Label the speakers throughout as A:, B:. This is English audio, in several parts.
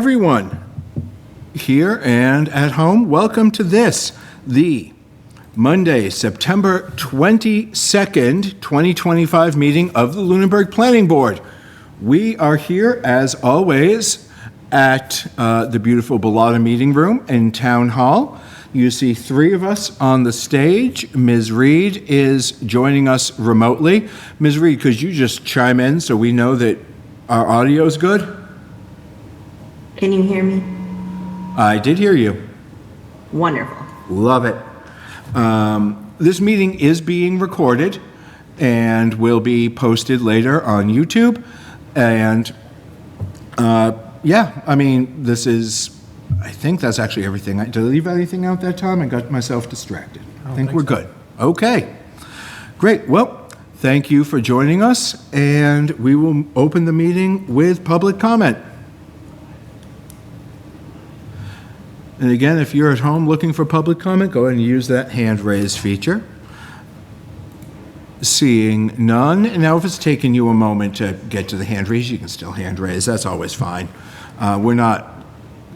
A: everyone here and at home. Welcome to the Monday, September 22nd, 2025 meeting of the Lunenburg Planning Board. We are here, as always, at the beautiful Bellotta Meeting Room in Town Hall. You see three of us on the stage. Ms. Reed is joining us remotely. Ms. Reed, could you just chime in so we know that our audio is good?
B: Can you hear me?
A: I did hear you.
B: Wonderful.
A: Love it. This meeting is being recorded and will be posted later on YouTube. And yeah, I mean, I think that's actually everything. Did I leave anything out that time? I got myself distracted. I think we're good. Okay, great. Well, thank you for joining us, and we will open the meeting with public comment. And again, if you're at home looking for public comment, go ahead and use that hand raise feature. Seeing none. Now, if it's taking you a moment to get to the hand raise, you can still hand raise. That's always fine.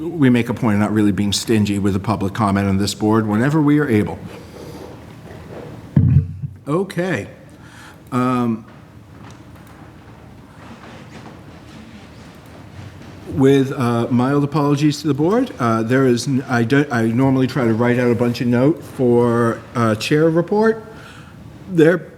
A: We make a point of not really being stingy with the public comment on this board whenever we are able. Okay. With mild apologies to the board, I normally try to write out a bunch of notes for chair report. There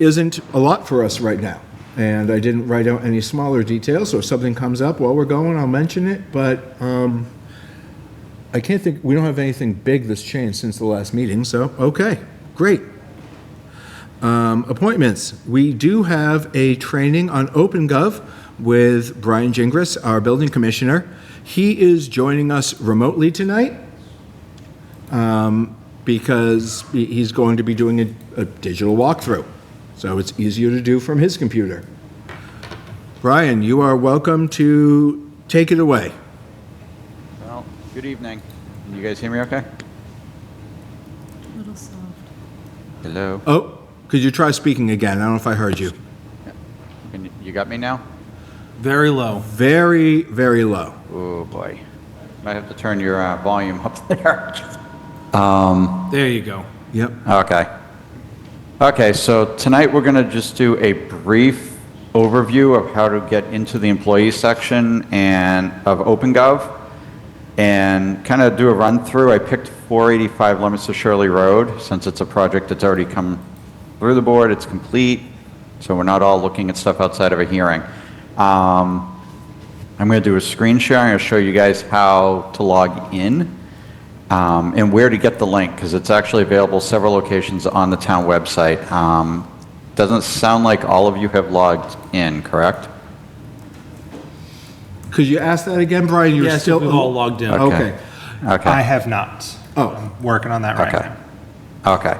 A: isn't a lot for us right now, and I didn't write out any smaller details, so if something comes up while we're going, I'll mention it, but I can't think, we don't have anything big that's changed since the last meeting, so okay, great. Appointments. We do have a training on OpenGov with Brian Gingras, our building commissioner. He is joining us remotely tonight because he's going to be doing a digital walkthrough. So it's easier to do from his computer. Brian, you are welcome to take it away.
C: Well, good evening. Can you guys hear me okay?
D: A little soft.
C: Hello?
A: Oh, could you try speaking again? I don't know if I heard you.
C: You got me now?
E: Very low.
A: Very, very low.
C: Oh, boy. Might have to turn your volume up there.
E: There you go.
A: Yep.
C: Okay, so tonight we're going to just do a brief overview of how to get into the employee section of OpenGov and kind of do a run through. I picked 485 Leominster Shirley Road since it's a project that's already come through the board, it's complete, so we're not all looking at stuff outside of a hearing. I'm going to do a screen share. I'm going to show you guys how to log in and where to get the link, because it's actually available several locations on the town website. Doesn't sound like all of you have logged in, correct?
A: Could you ask that again, Brian? You're
E: Yes,
A: still
E: we've all logged in.
A: Okay.
C: Okay.
F: I have not.
A: Oh.
F: I'm working on that right now.
C: Okay.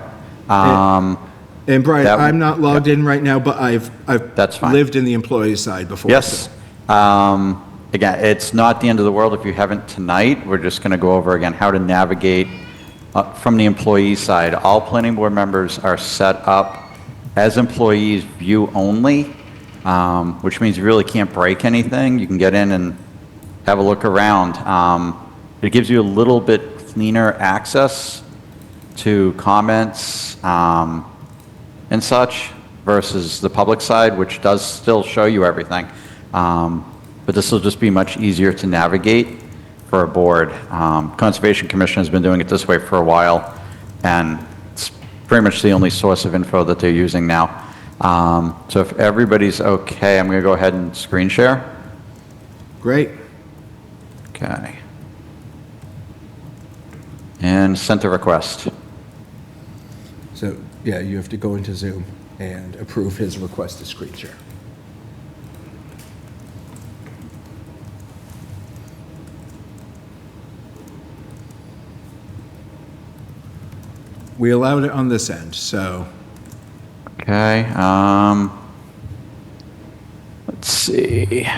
A: And Brian,
C: That-
A: I'm not logged in right now, but I've
C: That's fine.
A: lived in the employee side before.
C: Yes. Again, it's not the end of the world if you haven't tonight. We're just going to go over again how to navigate from the employee side. All planning board members are set up as employees view only, which means you really can't break anything. You can get in and have a look around. It gives you a little bit cleaner access to comments and such versus the public side, which does still show you everything. But this will just be much easier to navigate for a board. Conservation Commission has been doing it this way for a while, and it's pretty much the only source of info that they're using now. So if everybody's okay, I'm going to go ahead and screen share.
A: Great.
C: Okay. And send a request.
A: So, yeah, you have to go into Zoom and approve his request to screen share. We allowed it on this end, so.
C: Okay. Let's see.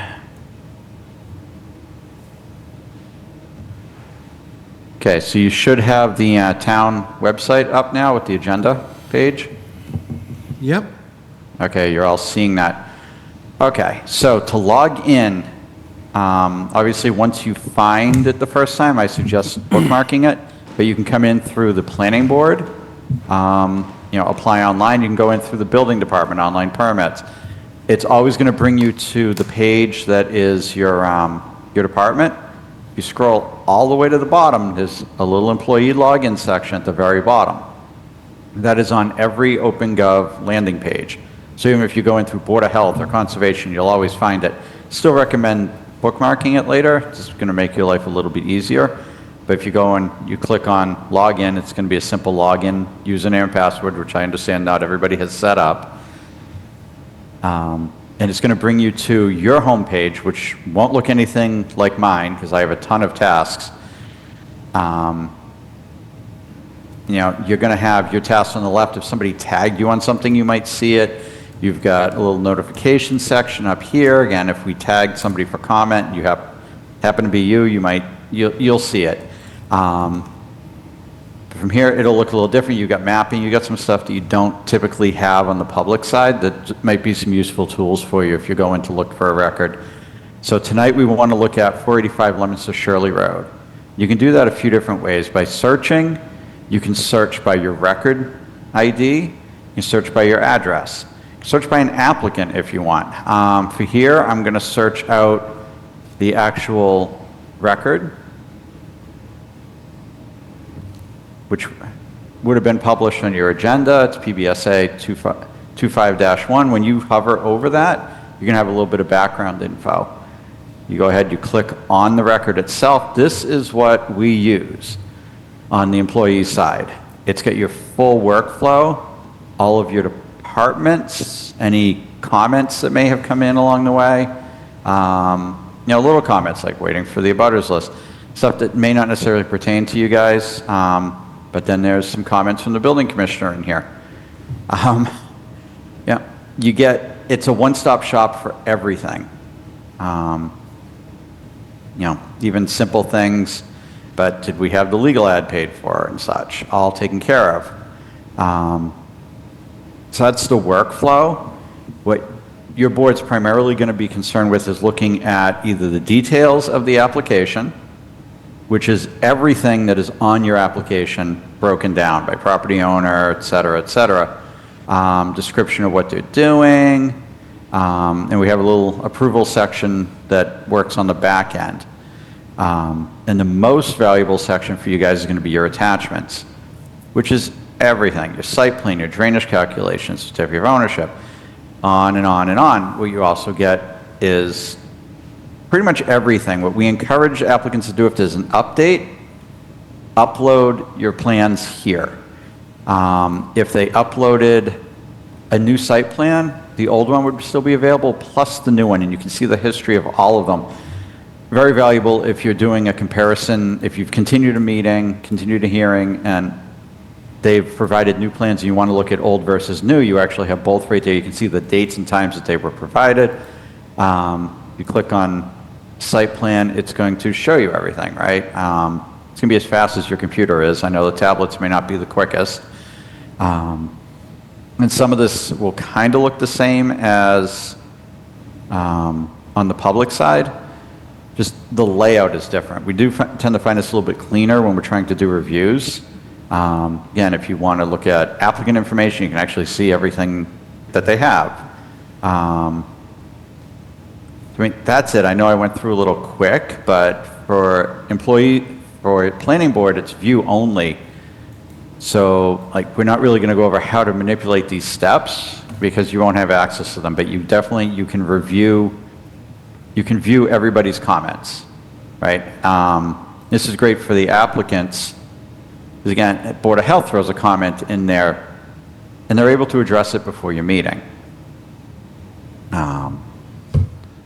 C: Okay, so you should have the town website up now with the agenda page.
A: Yep.
C: Okay, you're all seeing that. Okay, so to log in, Obviously, once you find it the first time, I suggest bookmarking it, but you can come in through the planning board, apply online. You can go in through the building department, online permits. It's always going to bring you to the page that is your department. You scroll all the way to the bottom, there's a little employee login section at the very bottom. That is on every OpenGov landing page. So even if you go in through Board of Health or Conservation, you'll always find it. Still recommend bookmarking it later. It's going to make your life a little bit easier. But if you go and you click on login, it's going to be a simple login, username and password, which I understand not everybody has set up. And it's going to bring you to your home page, which won't look anything like mine because I have a ton of tasks. You're going to have your tasks on the left. If somebody tagged you on something, you might see it. You've got a little notification section up here. Again, if we tagged somebody for comment, you happen to be you'll see it. From here, it'll look a little different. You've got mapping. You've got some stuff that you don't typically have on the public side that might be some useful tools for you if you're going to look for a record. So tonight we want to look at 485 Leominster Shirley Road. You can do that a few different ways. By searching, you can search by your record ID. You can search by your address. You can search by an applicant if you want. For here, I'm going to search out the actual record, which would have been published on your agenda. It's PBSA 25-1. When you hover over that, you're going to have a little bit of background info. You go ahead, you click on the record itself. This is what we use on the employee side. It's got your full workflow, all of your departments, any comments that may have come in along the way. Little comments like waiting for the abutters list, stuff that may not necessarily pertain to you guys. But then there's some comments from the building commissioner in here. It's a one-stop shop for everything. Even simple things, but did we have the legal ad paid for and such, all taken care of. So that's the workflow. What your board's primarily going to be concerned with is looking at either the details of the application, which is everything that is on your application broken down by property owner, et cetera, description of what they're doing, and we have a little approval section that works on the back end. And the most valuable section for you guys is going to be your attachments, which is everything, your site plan, your drainage calculations, certificate of ownership, on and on and on. What you also get is pretty much everything. What we encourage applicants to do if there's an update, upload your plans here. If they uploaded a new site plan, the old one would still be available, plus the new one, and you can see the history of all of them. Very valuable if you're doing a comparison, if you've continued a meeting, continued a hearing, and they've provided new plans and you want to look at old versus new, you actually have both right there. You can see the dates and times that they were provided. You click on site plan, it's going to show you everything, right? It's going to be as fast as your computer is. I know the tablets may not be the quickest. And some of this will kind of look the same as on the public side. Just the layout is different. We do tend to find this a little bit cleaner when we're trying to do reviews. Again, if you want to look at applicant information, you can actually see everything that they have. That's it. I know I went through a little quick, but for planning board, it's view only. So, we're not really going to go over how to manipulate these steps because you won't have access to them, but you can view everybody's comments, right? This is great for the applicants, because again, Board of Health throws a comment in there, and they're able to address it before your meeting.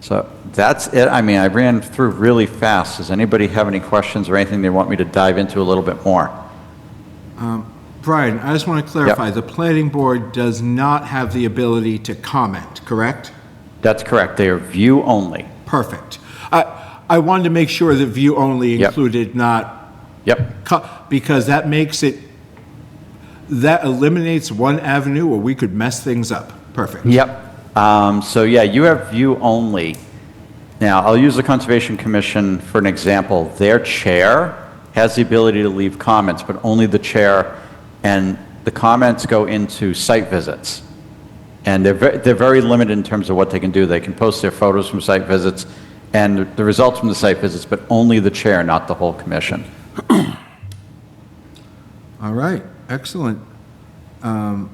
C: So that's it. I ran through really fast. Does anybody have any questions or anything they want me to dive into a little bit more?
A: Brian, I just want to clarify, the planning board does not have the ability to comment, correct?
C: That's correct. They are view only.
A: Perfect. I wanted to make sure that view only included not, because that eliminates one avenue where we could mess things up. Perfect.
C: So yeah, you have view only. Now, I'll use the Conservation Commission for an example. Their chair has the ability to leave comments, but only the chair, and the comments go into site visits. And they're very limited in terms of what they can do. They can post their photos from site visits and the results from the site visits, but only the chair, not the whole commission.
A: All right, excellent. And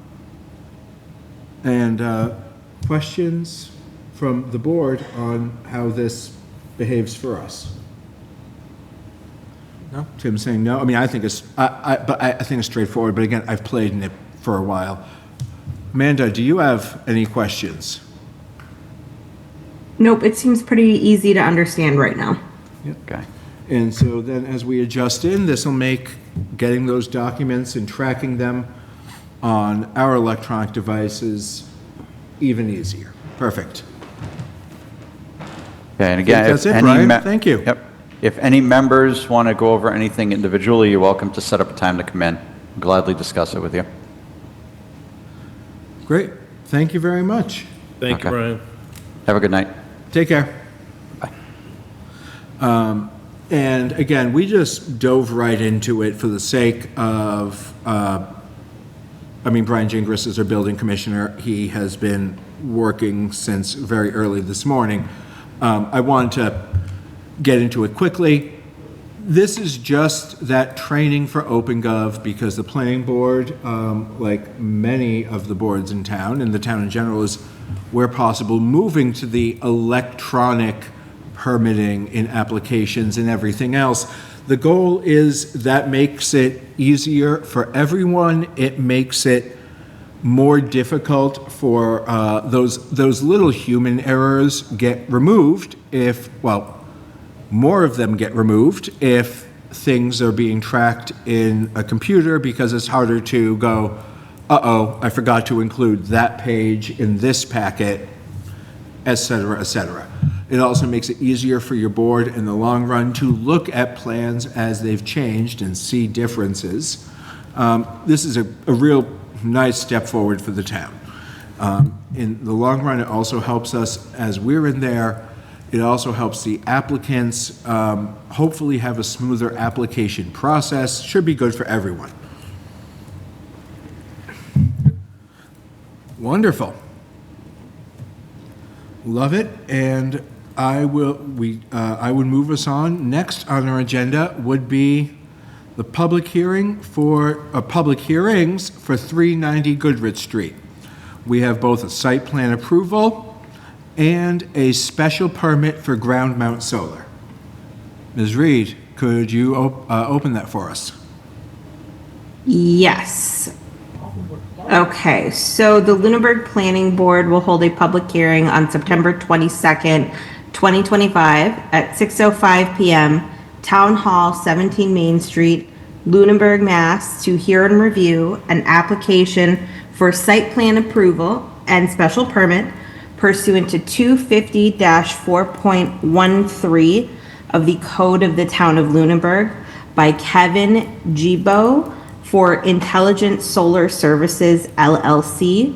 A: questions from the board on how this behaves for us? No? Tim's saying no. I mean, I think it's, but I think it's straightforward, but again, I've played in it for a while. Amanda, do you have any questions?
B: Nope, it seems pretty easy to understand right now.
C: Okay.
A: And so then as we adjust in, this will make getting those documents and tracking them on our electronic devices even easier. Perfect.
C: Okay, and again,
A: That's
C: if
A: it,
C: any
A: Brian.
C: me-
A: Thank you.
C: Yep. If any members want to go over anything individually, you're welcome to set up a time to come in. I'll gladly discuss it with you.
A: Great. Thank you very much.
E: Thank you,
C: Okay.
E: Brian.
C: Have a good night.
A: Take care.
C: Bye.
A: And again, we just dove right into it for the sake of, Brian Gingras is our building commissioner. He has been working since very early this morning. I wanted to get into it quickly. This is just that training for OpenGov because the planning board, like many of the boards in town and the town in general, is where possible moving to the electronic permitting in applications and everything else. The goal is that makes it easier for everyone. It makes it more difficult for those little human errors get removed if, well, more of them get removed if things are being tracked in a computer because it's harder to go, uh-oh, I forgot to include that page in this packet, et cetera, et cetera. It also makes it easier for your board in the long run to look at plans as they've changed and see differences. This is a real nice step forward for the town. In the long run, it also helps us as we're in there. It also helps the applicants hopefully have a smoother application process. Should be good for everyone. Wonderful. Love it, and I would move us on. Next on our agenda would be the public hearings for 390 Goodrich Street. We have both a site plan approval and a special permit for ground mount solar. Ms. Reed, could you open that for us?
B: Yes. Okay, so the Lunenburg Planning Board will hold a public hearing on September 22nd, 2025 at 6:05 PM, Town Hall, 17 Main Street, Lunenburg, Mass, to hear and review an application for site plan approval and special permit pursuant to 250-4.13 of the Code of the Town of Lunenburg by Kevin Gibo for Intelligent Solar Services LLC.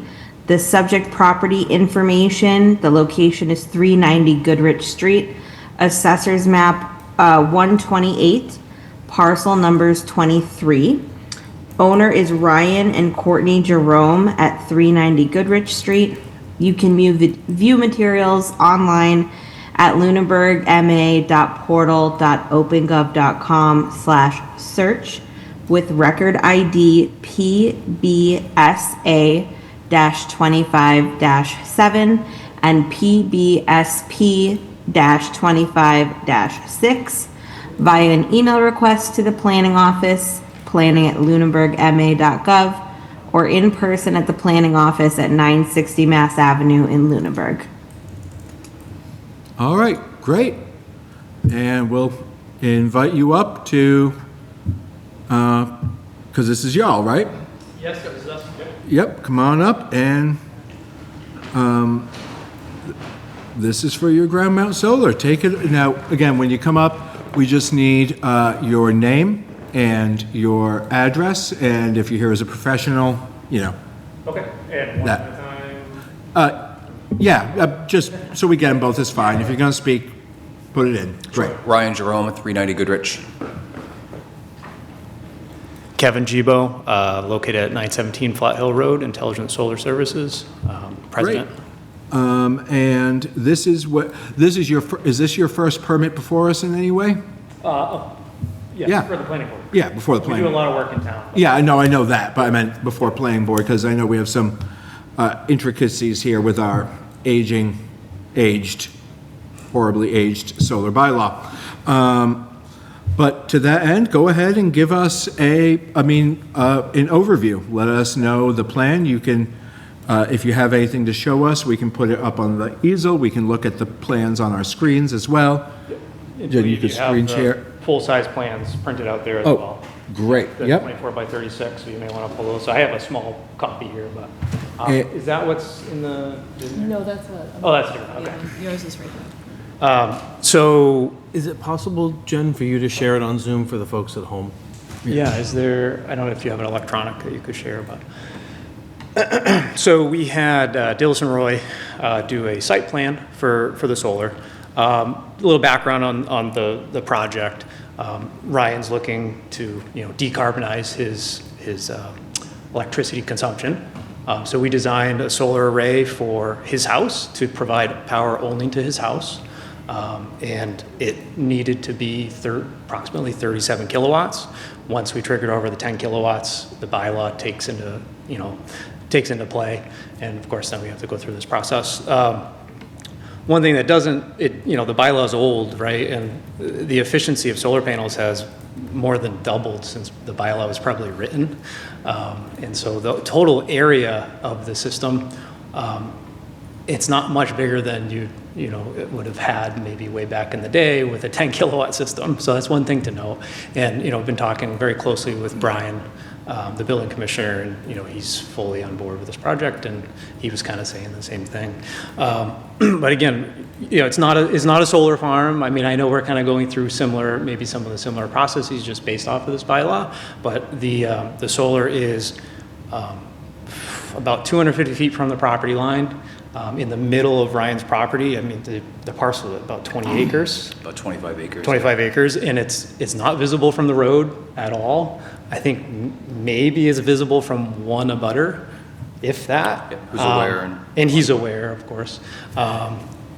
B: The subject property information, the location is 390 Goodrich Street, Assessor's Map 128, parcel numbers 23. Owner is Ryan and Courtney Jerome at 390 Goodrich Street. You can view materials online at lunenburgma.portal.opengov.com/search with record ID PBSA-25-7 and PBSP-25-6 via an email request to the planning office, planning@lunenburgma.gov, or in person at the planning office at 960 Mass Avenue in Lunenburg.
A: All right, great. And we'll invite you up to, because this is y'all, right?
G: Yes, that was us.
A: Yep, come on up, and this is for your ground mount solar. Take it, now, again, when you come up, we just need your name and your address, and if you're here as a professional,
G: Okay, and one
A: That-
G: at a time.
A: just so we get them both is fine. If you're gonna speak, Put it in. Great.
H: Ryan Jerome at 390 Goodrich.
G: Kevin Gibo, located at 917 Flat Hill Road, Intelligent Solar Services, president.
A: And this is is this your first permit before us in any way?
G: Yes,
A: Yeah.
G: for the planning board.
A: Yeah, before the
G: We
A: planning.
G: do a lot of work in town.
A: Yeah, I know that, but I meant before planning board, because I know we have some intricacies here with our horribly aged solar bylaw. But to that end, go ahead and give us an overview. Let us know the plan. You can, if you have anything to show us, we can put it up on the easel. We can look at the plans on our screens as well.
G: Indeed,
A: you could
G: have
A: screen
G: the
A: share.
G: Full-size plans printed out there as
A: Oh,
G: well.
A: great,
G: The
A: yep.
G: 24 by 36, so you may want to pull those. So I have a small copy here, but is that what's in the?
D: No, that's what.
G: Oh, that's different, okay.
D: Yeah, yours is right there.
G: So,
E: Is it possible, Jen, for you to share it on Zoom for the folks at home?
G: yeah, is there, I don't know if you have an electronic that you could share, but. So we had Dilson Roy do a site plan for the solar. A little background on the project. Ryan's looking to, decarbonize his electricity consumption. So we designed a solar array for his house to provide power only to his house. And it needed to be approximately 37 kilowatts. Once we triggered over the 10 kilowatts, the bylaw takes into play. And of course, then we have to go through this process. One thing that doesn't, the bylaw is old, right? And the efficiency of solar panels has more than doubled since the bylaw was probably written. And so the total area of the system, it's not much bigger than it would have had maybe way back in the day with a 10 kilowatt system. So that's one thing to note. And, I've been talking very closely with Brian, the building commissioner, and, he's fully on board with this project, and he was kind of saying the same thing. But again, it's not a solar farm. I mean, I know we're kind of going through maybe some of the similar processes just based off of this bylaw, but the solar is about 250 feet from the property line, in the middle of Ryan's property. I mean, the parcel is about 20 acres.
H: About 25 acres.
G: 25 acres, and it's not visible from the road at all. I think maybe it's visible from one abutter, if that.
H: Yeah, who's aware
G: and he's aware, of course.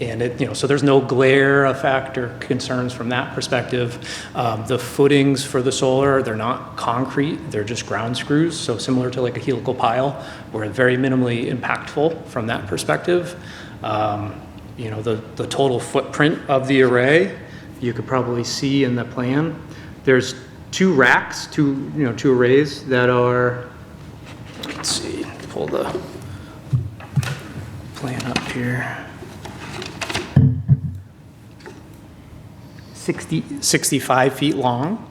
G: And so there's no glare effect or concerns from that perspective. The footings for the solar, they're not concrete, they're just ground screws. So similar to like a helical pile, we're very minimally impactful from that perspective. The total footprint of the array, you could probably see in the plan. There's two racks, two arrays that are, let's see, pull the plan up here. 65 feet long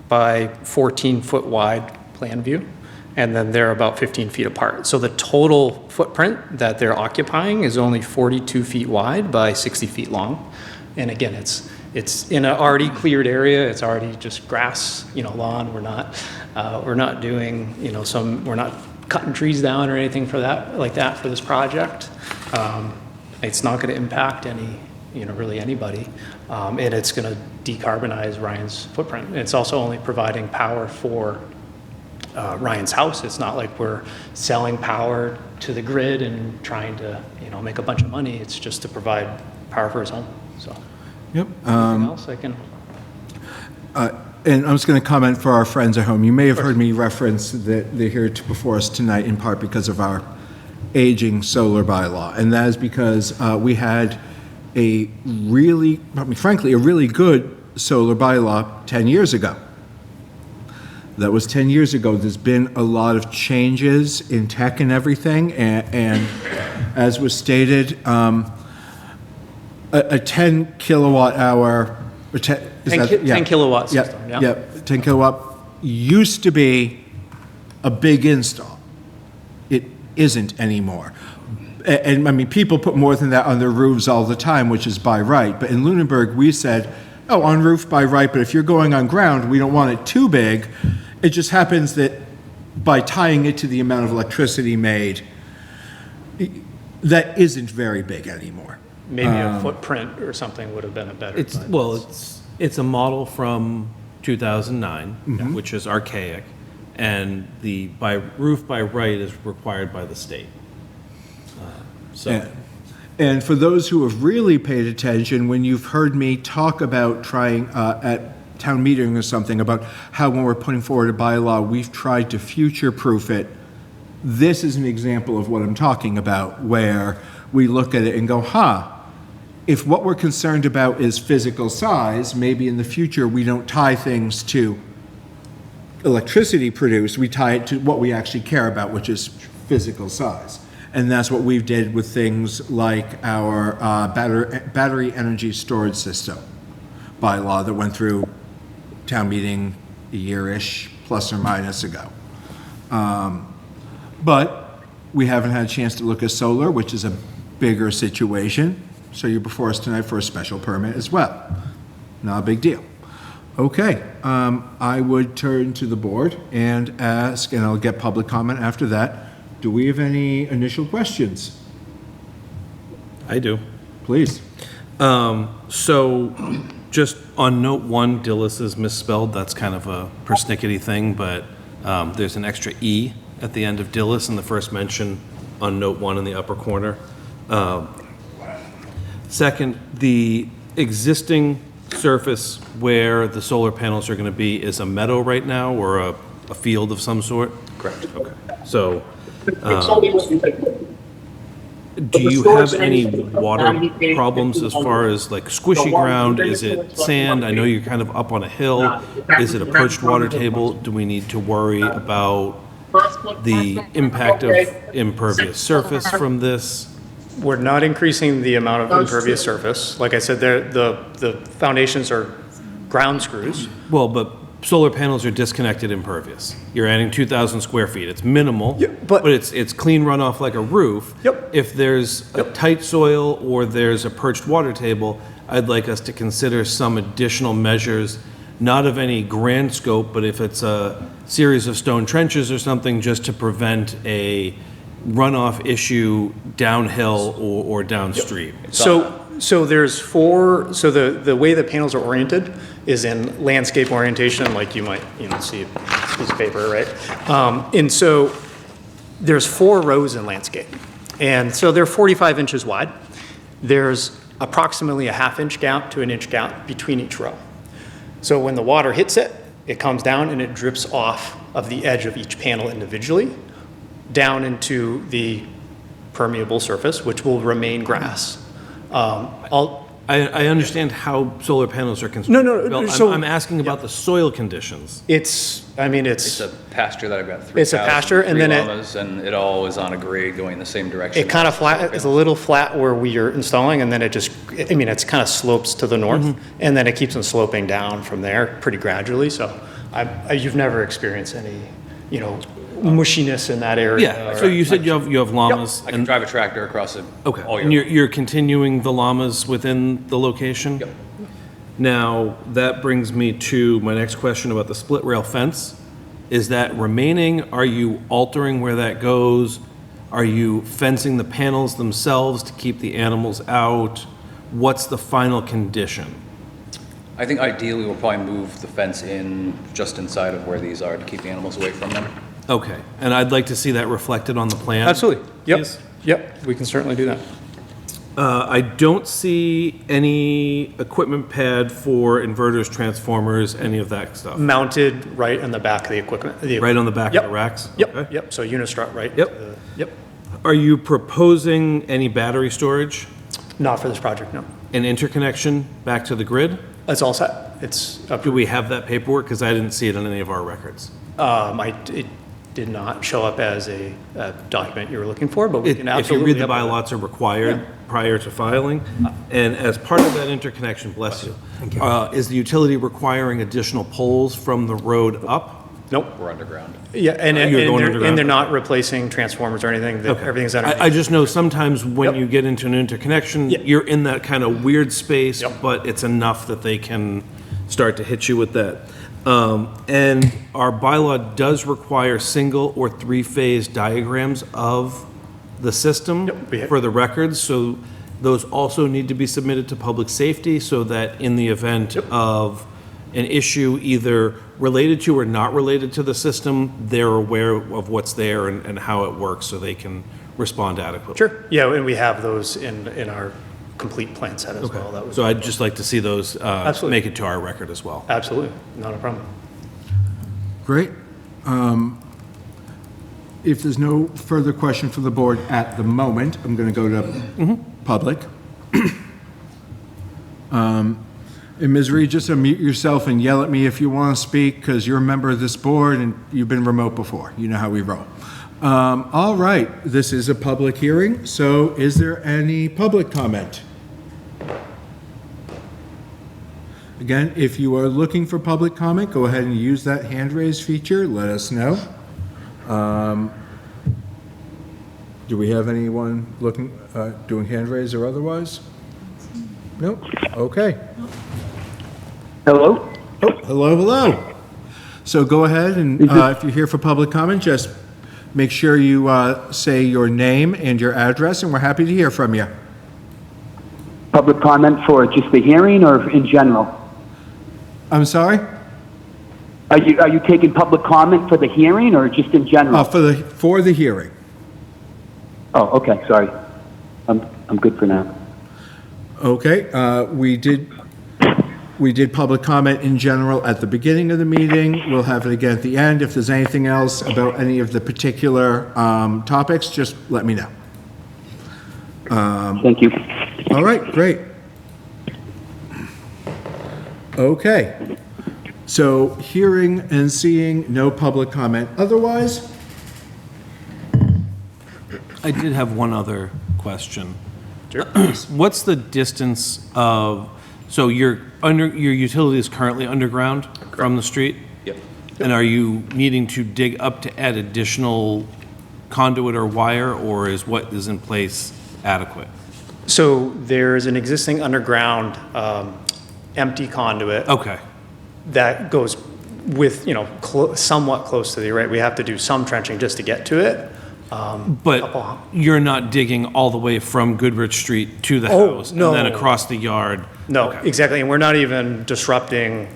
G: by 14 foot wide plan view, and then they're about 15 feet apart. So the total footprint that they're occupying is only 42 feet wide by 60 feet long. And again, it's in an already cleared area. It's already just grass, lawn. We're not doing, we're not cutting trees down or anything for this project. It's not going to impact really anybody. And it's going to decarbonize Ryan's footprint. It's also only providing power for Ryan's house. It's not like we're selling power to the grid and trying to, make a bunch of money. It's just to provide power for his home. So,
A: Yep.
G: anything else I can?
A: And I'm just going to comment for our friends at home. You may have heard me reference that they're here before us tonight in part because of our aging solar bylaw. And that is because we had frankly, a really good solar bylaw 10 years ago. That was 10 years ago. There's been a lot of changes in tech and everything. And as was stated, a 10 kilowatt hour,
G: 10 kilowatt system, yeah.
A: 10 kilowatt used to be a big install. It isn't anymore. And I mean, people put more than that on their roofs all the time, which is by right. But in Lunenburg, we said, on roof by right, but if you're going on ground, we don't want it too big. It just happens that by tying it to the amount of electricity made, that isn't very big anymore.
G: maybe a footprint or something would have been a better.
E: It's,
G: but-
E: well, it's a model from 2009, which is archaic, and the roof by right is required by the state. So,
A: And for those who have really paid attention, when you've heard me talk about trying at town meeting or something about how when we're putting forward a bylaw, we've tried to future-proof it, this is an example of what I'm talking about, where we look at it and go, if what we're concerned about is physical size, maybe in the future we don't tie things to electricity produced, we tie it to what we actually care about, which is physical size. And that's what we've did with things like our battery energy storage system bylaw that went through town meeting a year-ish, plus or minus ago. But we haven't had a chance to look at solar, which is a bigger situation. So you're before us tonight for a special permit as well. Not a big deal. Okay, I would turn to the board and ask, and I'll get public comment after that. Do we have any initial questions?
E: I do.
A: Please.
E: So, just on note 1, Dillis is misspelled. That's kind of a persnickety thing, but there's an extra E at the end of Dillis in the first mention on note 1 in the upper corner. Second, the existing surface where the solar panels are going to be is a meadow right now, or a field of some sort?
H: Correct.
E: Okay. So, do you have any water problems as far as like squishy ground? Is it sand? I know you're kind of up on a hill. Is it a perched water table? Do we need to worry about the impact of impervious surface from this?
G: We're not increasing the amount of impervious surface. Like I said, the foundations are ground screws.
E: Well, but solar panels are disconnected impervious. You're adding 2,000 square feet. It's minimal,
G: but-
E: but it's clean runoff like a roof.
G: Yep.
E: If there's a tight soil or there's a perched water table, I'd like us to consider some additional measures, not of any grand scope, but if it's a series of stone trenches or something, just to prevent a runoff issue downhill or downstream.
G: So there's four, so the way the panels are oriented is in landscape orientation, like you might, see a piece of paper, right? And so there's 4 rows in landscape. And so they're 45 inches wide. There's approximately a ½ inch gap to an inch gap between each row. So when the water hits it, it comes down and it drips off of the edge of each panel individually down into the permeable surface, which will remain grass.
E: I understand how solar panels are constructed.
G: No,
E: Bill,
G: so-
E: I'm asking about the soil conditions.
G: It's
H: It's a pasture that I've got 3,000.
G: It's a pasture, and then it-
H: llamas, and it all is on a grade going the same direction.
G: It kind of flat, it's a little flat where we are installing, and then it just, it's kind of slopes to the north, and then it keeps on sloping down from there pretty gradually, so you've never experienced any, mushiness in that area.
E: Yeah, so you said you have llamas.
H: I can drive a tractor across it
E: Okay,
H: all
E: and
H: year.
E: you're continuing the llamas within the location?
H: Yep.
E: Now, that brings me to my next question about the split rail fence. Is that remaining? Are you altering where that goes? Are you fencing the panels themselves to keep the animals out? What's the final condition?
H: I think ideally we'll probably move the fence in just inside of where these are to keep the animals away from them.
E: Okay, and I'd like to see that reflected on the plan.
G: Absolutely, yep,
E: Please.
G: yep, we can certainly do that.
E: I don't see any equipment pad for inverters, transformers, any of that stuff.
G: Mounted right in the back of the equipment.
E: Right on the back of
G: Yep.
E: the racks?
G: Yep,
E: Okay.
G: yep, so Unistrut right.
E: Yep.
G: to the- Yep,
E: Are you proposing any battery storage
G: not for this project, no.
E: and interconnection back to the grid?
G: It's all set, it's,
E: Do we have that paperwork? Because I didn't see it on any of our records.
G: it did not show up as a document you were looking for, but we can
E: If you
G: absolutely.
E: read the
G: upload it.
E: bylaws are required prior to filing, and as part of that interconnection, bless you, is the utility requiring additional poles from the road up?
G: Nope.
H: We're underground.
G: Yeah, and
E: You're going
G: they're
E: underground?
G: not replacing transformers or anything,
E: Okay.
G: everything's
E: I
G: underneath.
E: just know sometimes when
G: Yep.
E: you get into an interconnection,
G: Yeah.
E: you're in that kind of weird space,
G: Yep.
E: but it's enough that they can start to hit you with that. And our bylaw does require single or three-phase diagrams of the system
G: Yep, we have-
E: for the records, so those also need to be submitted to public safety so that in the event of an issue either related to or not related to the system, they're aware of what's there and how it works so they can respond adequately.
G: Sure. Yeah, and we have those in our complete plan set as well. That was
E: So I'd just like to see those
G: Absolutely.
E: make it to our record as well.
G: Absolutely, not a problem.
A: Great. If there's no further question from the board at the moment, I'm going to go to public. And Ms. Reed, just unmute yourself and yell at me if you want to speak, because you're a member of this board and you've been remote before. You know how we roll. All right, this is a public hearing, so is there any public comment? Again, if you are looking for public comment, go ahead and use that hand raise feature. Let us know. Do we have anyone looking, doing hand raise or otherwise? Nope. Okay.
I: Hello?
A: Oh, hello, hello. So go ahead and if you're here for public comment, just make sure you say your name and your address, and we're happy to hear from you.
I: Public comment for just the hearing or in general?
A: I'm sorry?
I: Are you taking public comment for the hearing or just in general?
A: For the hearing.
I: Oh, okay, sorry. I'm good for now.
A: Okay, we did public comment in general at the beginning of the meeting. We'll have it again at the end. If there's anything else about any of the particular topics, just let me know.
I: Thank you.
A: All right, great. Okay. So hearing and seeing no public comment otherwise.
E: I did have one other question.
G: Sure.
E: What's the distance of, so your utility is currently underground from the street?
H: Yep.
E: And are you needing to dig up to add additional conduit or wire, or is what is in place adequate?
G: So there's an existing underground empty conduit
E: Okay,
G: that goes with, somewhat close to the, right? We have to do some trenching just to get to it.
E: but you're not digging all the way from Goodrich Street to the
G: Oh,
E: house?
G: no.
E: And then across the yard?
G: No,
E: Okay.
G: exactly, and we're not even disrupting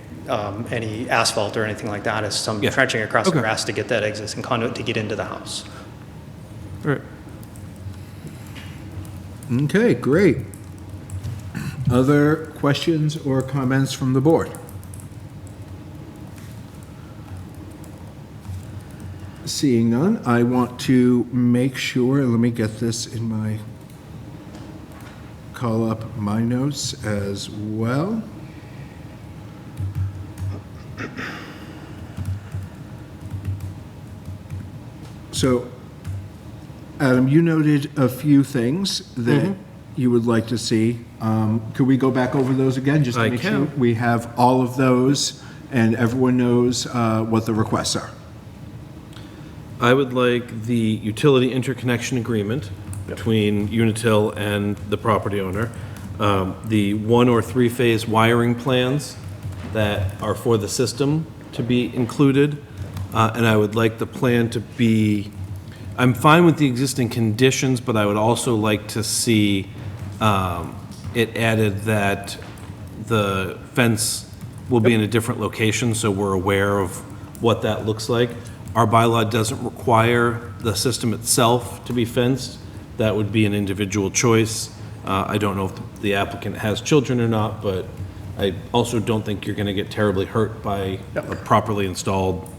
G: any asphalt or anything like that. It's some
E: Yeah.
G: trenching across the
E: Okay.
G: grass to get that existing conduit to get into the house.
E: All right.
A: Okay, great. Other questions or comments from the board? Seeing none, I want to make sure, let me get this in my, call up my notes as well. So, Adam, you noted a few things that you would like to see. Could we go back over those again, just to
E: I
A: make sure
E: can.
A: we have all of those and everyone knows what the requests are?
E: I would like the utility interconnection agreement between Unitil and the property owner, the 1 or 3-phase wiring plans that are for the system to be included, and I would like the plan to be, I'm fine with the existing conditions, but I would also like to see it added that the fence will be in a different location, so we're aware of what that looks like. Our bylaw doesn't require the system itself to be fenced. That would be an individual choice. I don't know if the applicant has children or not, but I also don't think you're going to get terribly hurt by a properly installed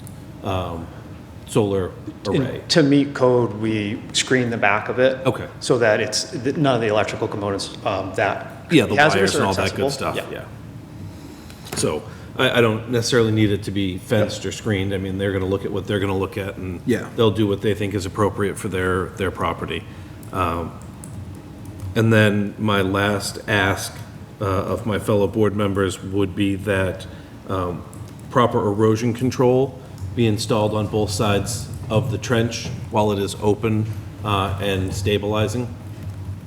E: solar array.
G: And to meet code, we screen the back of it.
E: Okay.
G: So that none of the electrical components that.
E: Yeah, the
G: hazardous
E: wires and
G: are
E: all that
G: accessible.
E: good stuff, yeah. So I don't necessarily need it to be fenced or screened. I mean, they're going to look at what they're going to look at, and
A: Yeah.
E: they'll do what they think is appropriate for their property. And then my last ask of my fellow board members would be that proper erosion control be installed on both sides of the trench while it is open and stabilizing,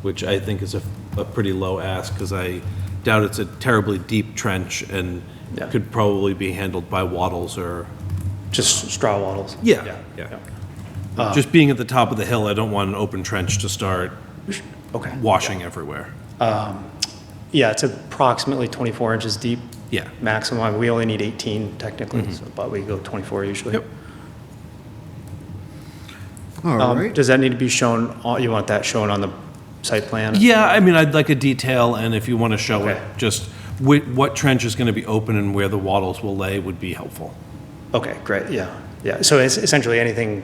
E: which I think is a pretty low ask, because I doubt it's a terribly deep trench and
G: Yeah.
E: could probably be handled by wattles or,
G: Just straw wattles.
E: yeah. Just being at the top of the hill, I don't want an open trench to start
G: Okay.
E: washing everywhere.
G: Yeah, it's approximately 24 inches deep.
E: Yeah.
G: Maximum. We only need 18 technically, but we go 24 usually.
E: Yep.
A: All right.
G: Does that need to be shown, you want that shown on the site plan?
E: Yeah, I mean, I'd like a detail, and if you want to show it,
G: Okay.
E: just what trench is going to be open and where the wattles will lay would be helpful.
G: Okay, great, yeah. Yeah, so it's essentially anything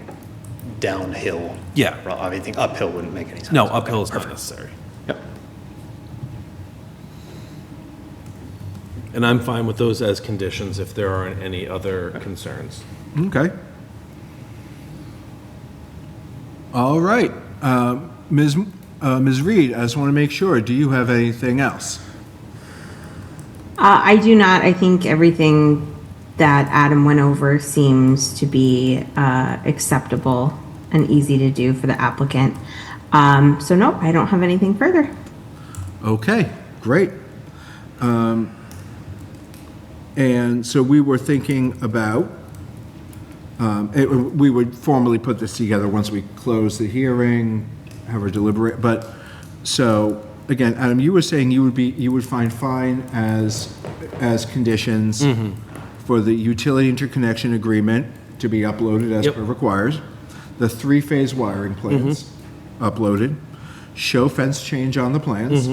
G: downhill.
E: Yeah.
G: Well, anything uphill wouldn't make any sense.
E: No,
G: Okay,
E: uphill is not
G: perfect.
E: necessary.
G: Yep.
E: And I'm fine with those as conditions if there aren't any other concerns.
A: Okay. All right. Ms. Reed, I just want to make sure, do you have anything else?
B: I do not. I think everything that Adam went over seems to be acceptable and easy to do for the applicant. So no, I don't have anything further.
A: Okay, great. And so we were thinking about, we would formally put this together once we close the hearing, have our deliberate, but, so, again, Adam, you were saying you would find fine as conditions for the utility interconnection agreement to be uploaded as
E: Yep.
A: per requires, the three-phase wiring plans uploaded, show fence change on the plans,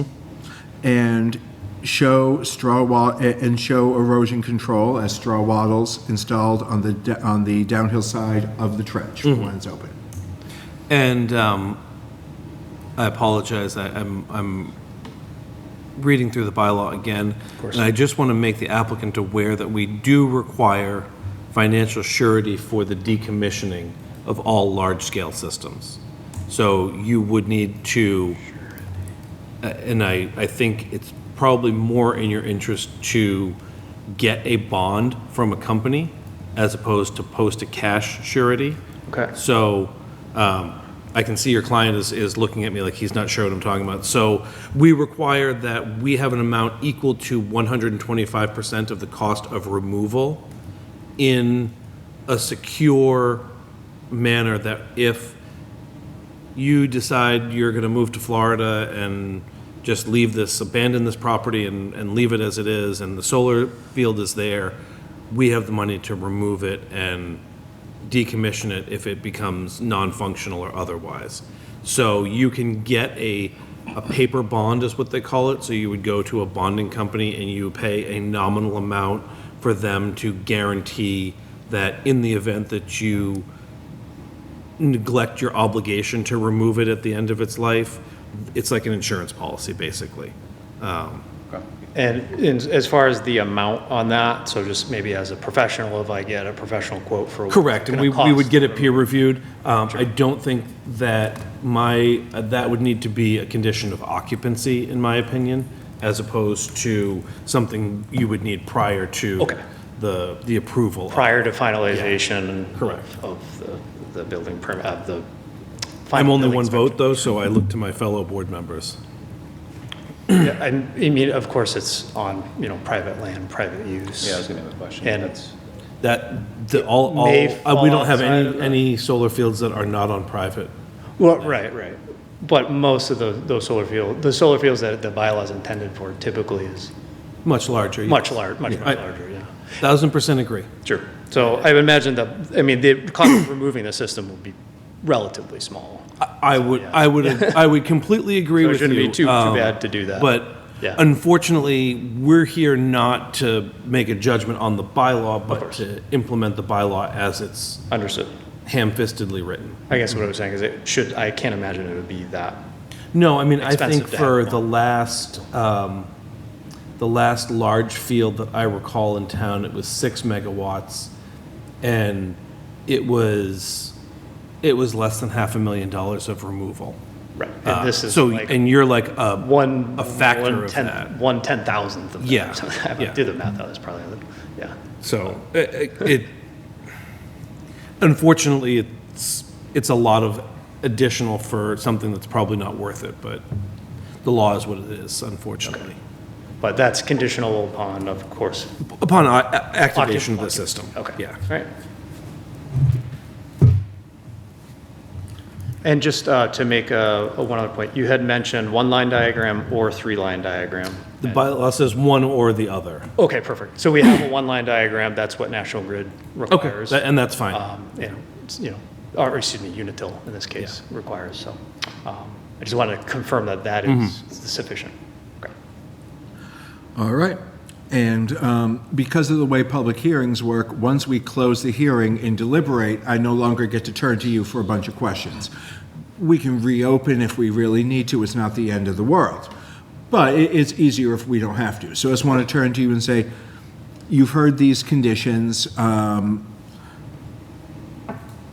A: and show show erosion control as straw wattles installed on the downhill side of the trench when it's open.
E: And I apologize, I'm reading through the bylaw again. And I just want to make the applicant aware that we do require financial surety for the decommissioning of all large-scale systems. So you would need to, and I think it's probably more in your interest to get a bond from a company as opposed to post a cash surety.
G: Okay.
E: So I can see your client is looking at me like he's not sure what I'm talking about. So we require that we have an amount equal to 125% of the cost of removal in a secure manner, that if you decide you're going to move to Florida and just abandon this property and leave it as it is, and the solar field is there, we have the money to remove it and decommission it if it becomes non-functional or otherwise. So you can get a paper bond is what they call it. So you would go to a bonding company and you pay a nominal amount for them to guarantee that in the event that you neglect your obligation to remove it at the end of its life, it's like an insurance policy, basically.
G: And as far as the amount on that, so just maybe as a professional, if I get a professional quote for what
E: Correct,
G: it's
E: and
G: gonna
E: we would
G: cost
E: get it
G: to
E: peer
G: remove-
E: reviewed. I don't think that that would need to be a condition of occupancy, in my opinion, as opposed to something you would need prior to
G: Okay.
E: the approval.
G: Prior to finalization.
E: Correct.
G: Of the building permit, of the.
E: I'm
G: final
E: only
G: building
E: one
G: inspection.
E: vote, though, so I look to my fellow board members.
G: Yeah, I mean, of course, it's on, private land, private use.
H: Yeah, I was gonna have a question.
G: And
H: That's-
G: may
E: We
G: fall
E: don't have
G: outside of
E: any solar fields that are not on private.
G: Well, right. But most of the solar fields that the bylaws intended for typically is
E: Much larger.
G: much
E: yes.
G: larger, much
E: Yeah, I-
G: larger, yeah.
E: 1000% agree.
G: Sure. So I would imagine the cost of removing the system will be relatively small.
E: I would completely agree
G: So it
E: with you.
G: shouldn't be too bad to do that.
E: But
G: Yeah.
E: unfortunately, we're here not to make a judgment on the bylaw, but to implement the bylaw as it's
G: Understood.
E: ham-fistedly written.
G: I guess what I was saying is I can't imagine it would be that.
E: No, I mean, I think
G: Expensive to
E: for
G: have
E: the last large field that I recall in town, it was 6 megawatts, and it was less than $500,000 of removal.
G: Right. And this is
E: So,
G: like
E: and you're like a
G: one
E: factor of that.
G: 1/10,000th of that.
E: Yeah,
G: I
E: yeah.
G: do the math, that's probably, yeah.
E: So it unfortunately, it's a lot of additional for something that's probably not worth it, but the law is what it is, unfortunately.
G: But that's conditional upon, of course.
E: Upon activation of the system.
G: Okay.
E: Yeah.
G: All right. And just to make one other point, you had mentioned one-line diagram or three-line diagram.
E: The bylaw says one or the other.
G: Okay, perfect. So we have a one-line diagram, that's what National Grid requires.
E: And that's fine.
G: Or excuse me, Unitil in this case requires, so. I just wanted to confirm that that is sufficient. Okay.
A: All right. And because of the way public hearings work, once we close the hearing and deliberate, I no longer get to turn to you for a bunch of questions. We can reopen if we really need to. It's not the end of the world. But it's easier if we don't have to. So I just want to turn to you and say, you've heard these conditions.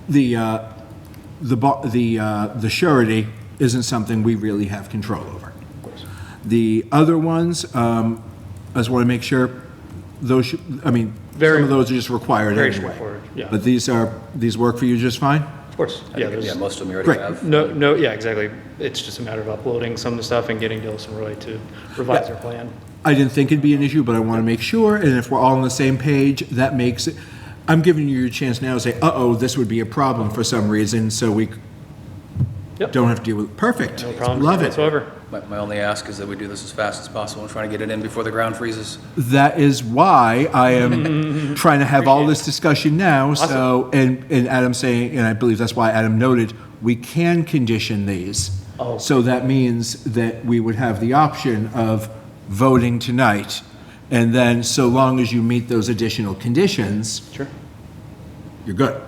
A: The surety isn't something we really have control over. The other ones, I just want to make sure those, some of those are just required
G: Very
A: anyway.
G: straightforward, yeah.
A: But these work for you just fine?
G: Of course, yeah.
H: Yeah, most of them you
A: Great.
H: already have.
G: No, yeah, exactly. It's just a matter of uploading some of the stuff and getting Dillis and Roy to revise their plan.
A: I didn't think it'd be an issue, but I want to make sure, and if we're all on the same page, that makes it, I'm giving you your chance now to say, uh-oh, this would be a problem for some reason, so we
G: Yep.
A: don't have to deal with it. Perfect.
G: No problem
A: Love it.
G: whatsoever.
H: My only ask is that we do this as fast as possible and trying to get it in before the ground freezes.
A: That is why I am trying to have all this discussion now, so, and Adam's saying, and I believe that's why Adam noted, we can condition these.
G: Oh.
A: So that means that we would have the option of voting tonight, and then so long as you meet those additional conditions,
G: Sure.
A: you're good.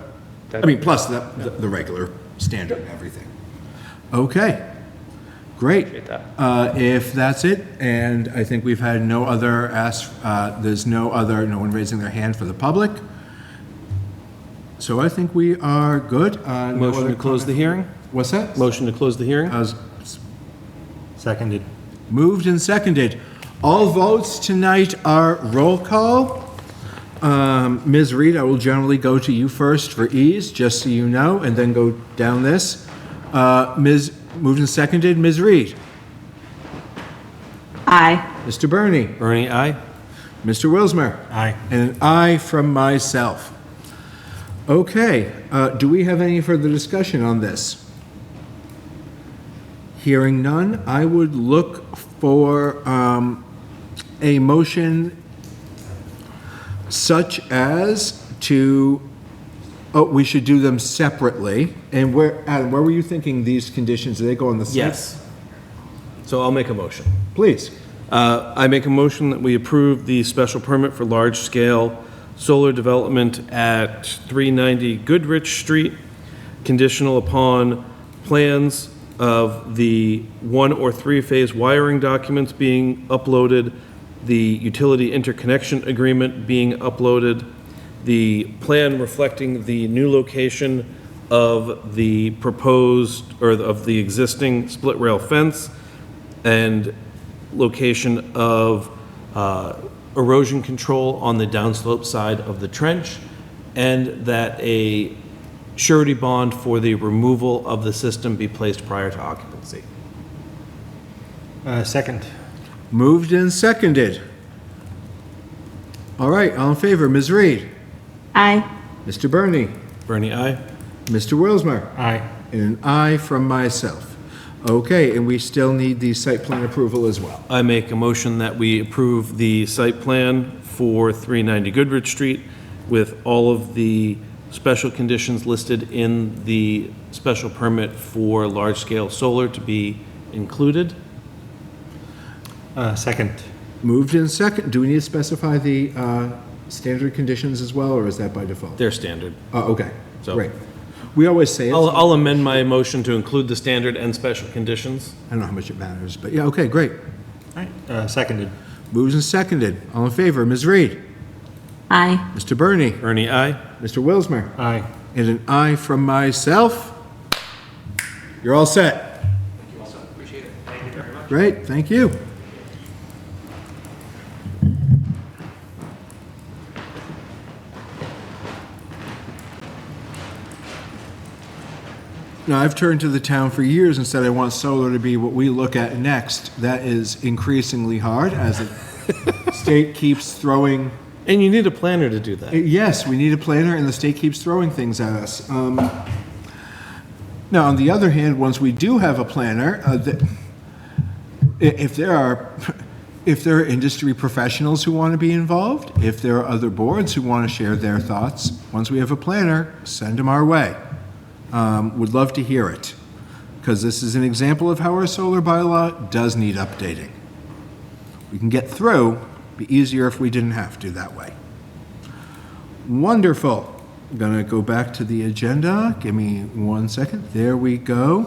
A: I mean, plus the regular standard and everything. Okay, great.
G: Appreciate that.
A: If that's it, and I think we've had no other there's no one raising their hand for the public. So I think we are good. No
E: Motion
A: other
E: to close the
A: comment?
E: hearing?
A: What's that?
E: Motion to close the hearing?
F: Seconded.
A: Moved and seconded. All votes tonight are roll call. Ms. Reed, I will generally go to you first for ease, just so you know, and then go down this. Moved and seconded, Ms. Reed.
B: Aye.
A: Mr. Bernie.
E: Bernie, aye.
A: Mr. Wilsmer.
F: Aye.
A: And an aye from myself. Okay, do we have any further discussion on this? Hearing none, I would look for a motion such as to, we should do them separately. And Adam, where were you thinking these conditions, do they go on the same?
E: Yes. So I'll make a motion.
A: Please.
E: I make a motion that we approve the special permit for large-scale solar development at 390 Goodrich Street, conditional upon plans of the 1 or 3-phase wiring documents being uploaded, the utility interconnection agreement being uploaded, the plan reflecting the new location of the proposed, or of the existing split rail fence, and location of erosion control on the downslope side of the trench, and that a surety bond for the removal of the system be placed prior to occupancy.
F: Second.
A: Moved and seconded. All right, all in favor, Ms. Reed?
B: Aye.
A: Mr. Bernie?
E: Bernie, aye.
A: Mr. Wilsmer?
F: Aye.
A: And an aye from myself. Okay, and we still need the site plan approval as well.
E: I make a motion that we approve the site plan for 390 Goodrich Street with all of the special conditions listed in the special permit for large-scale solar to be included.
F: Second.
A: Moved and second. Do we need to specify the standard conditions as well, or is that by default?
E: They're standard.
A: Okay,
E: So-
A: great. We always say it.
E: I'll amend my motion to include the standard and special conditions.
A: I don't know how much it matters, but yeah, okay, great.
F: Seconded.
A: Moved and seconded. All in favor, Ms. Reed?
B: Aye.
A: Mr. Bernie?
E: Bernie, aye.
A: Mr. Wilsmer?
F: Aye.
A: And an aye from myself. You're all set.
H: Appreciate it.
A: Great, thank you. Now, I've turned to the town for years and said I want solar to be what we look at next. That is increasingly hard as the state keeps throwing.
E: And you need a planner to do that.
A: Yes, we need a planner, and the state keeps throwing things at us. Now, on the other hand, once we do have a planner, if there are industry professionals who want to be involved, if there are other boards who want to share their thoughts, once we have a planner, send them our way. Would love to hear it, because this is an example of how our solar bylaw does need updating. We can get through, be easier if we didn't have to that way. Wonderful. I'm gonna go back to the agenda. Give me 1 second. There we go.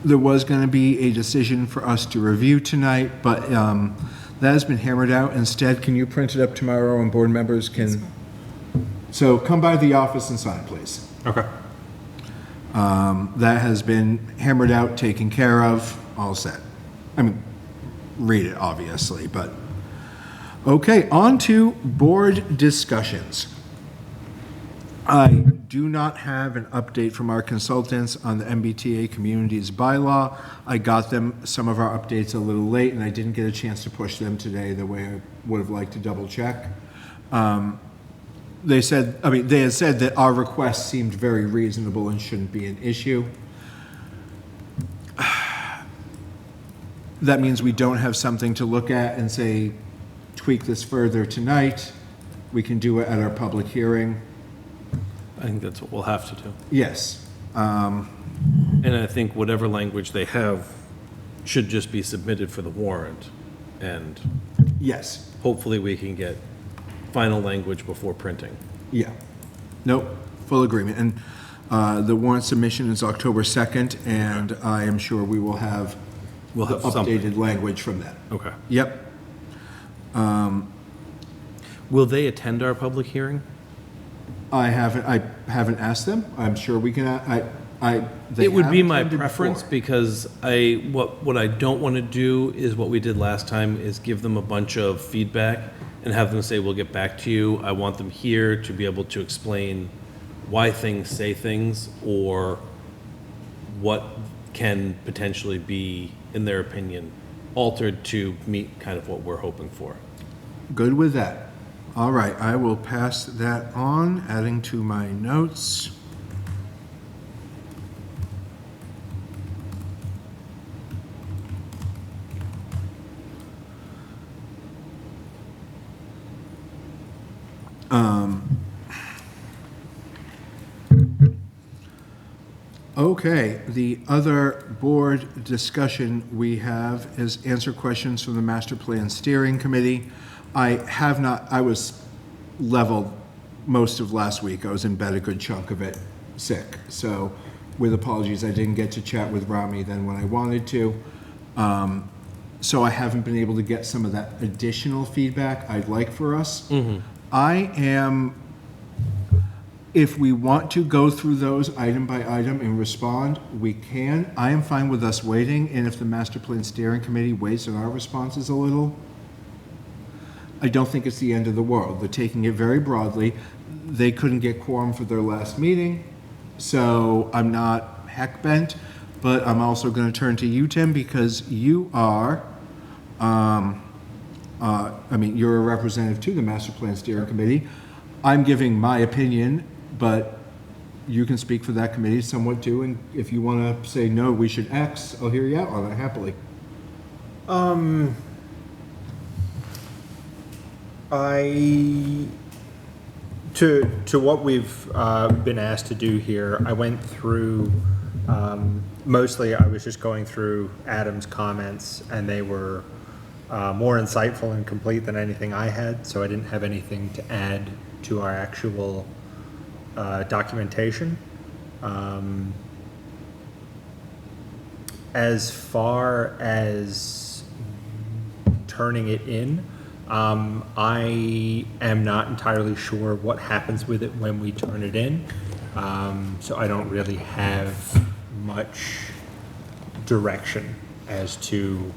A: There was gonna be a decision for us to review tonight, but that has been hammered out. Instead, can you print it up tomorrow and board members can? So come by the office and sign, please.
F: Okay.
A: That has been hammered out, taken care of, all set. I mean, read it, obviously, but. Okay, on to board discussions. I do not have an update from our consultants on the MBTA Communities bylaw. I got them some of our updates a little late, and I didn't get a chance to push them today the way I would have liked to double check. They had said that our request seemed very reasonable and shouldn't be an issue. That means we don't have something to look at and say, tweak this further tonight. We can do it at our public hearing.
E: I think that's what we'll have to do.
A: Yes.
E: And I think whatever language they have should just be submitted for the warrant. And
A: Yes.
E: hopefully we can get final language before printing.
A: Yeah. Nope. Full agreement. And the warrant submission is October 2nd, and I am sure we will have
E: We'll
A: the
E: have something.
A: updated language from that.
E: Okay.
A: Yep.
E: Will they attend our public hearing?
A: I haven't asked them. I'm sure we can, they
E: It would be
A: have
E: my
A: attended
E: preference
A: before.
E: because what I don't want to do is what we did last time is give them a bunch of feedback and have them say, we'll get back to you. I want them here to be able to explain why things say things or what can potentially be, in their opinion, altered to meet kind of what we're hoping for.
A: Good with that. All right, I will pass that on, adding to my notes. Okay, the other board discussion we have is answer questions from the Master Plan Steering Committee. I was leveled most of last week. I was in bed a good chunk of it, sick. So with apologies, I didn't get to chat with Rami then when I wanted to. So I haven't been able to get some of that additional feedback I'd like for us. If we want to go through those item by item and respond, we can. I am fine with us waiting, and if the Master Plan Steering Committee waits on our responses a little, I don't think it's the end of the world. They're taking it very broadly. They couldn't get quorum for their last meeting, so I'm not heck bent, but I'm also going to turn to you, Tim, because you are, you're a representative to the Master Plan Steering Committee. I'm giving my opinion, but you can speak for that committee somewhat too, and if you want to say, no, we should X, I'll hear you out on it happily.
F: To what we've been asked to do here, I went through, mostly I was just going through Adam's comments, and they were more insightful and complete than anything I had, so I didn't have anything to add to our actual documentation. As far as turning it in, I am not entirely sure what happens with it when we turn it in, so I don't really have much direction as to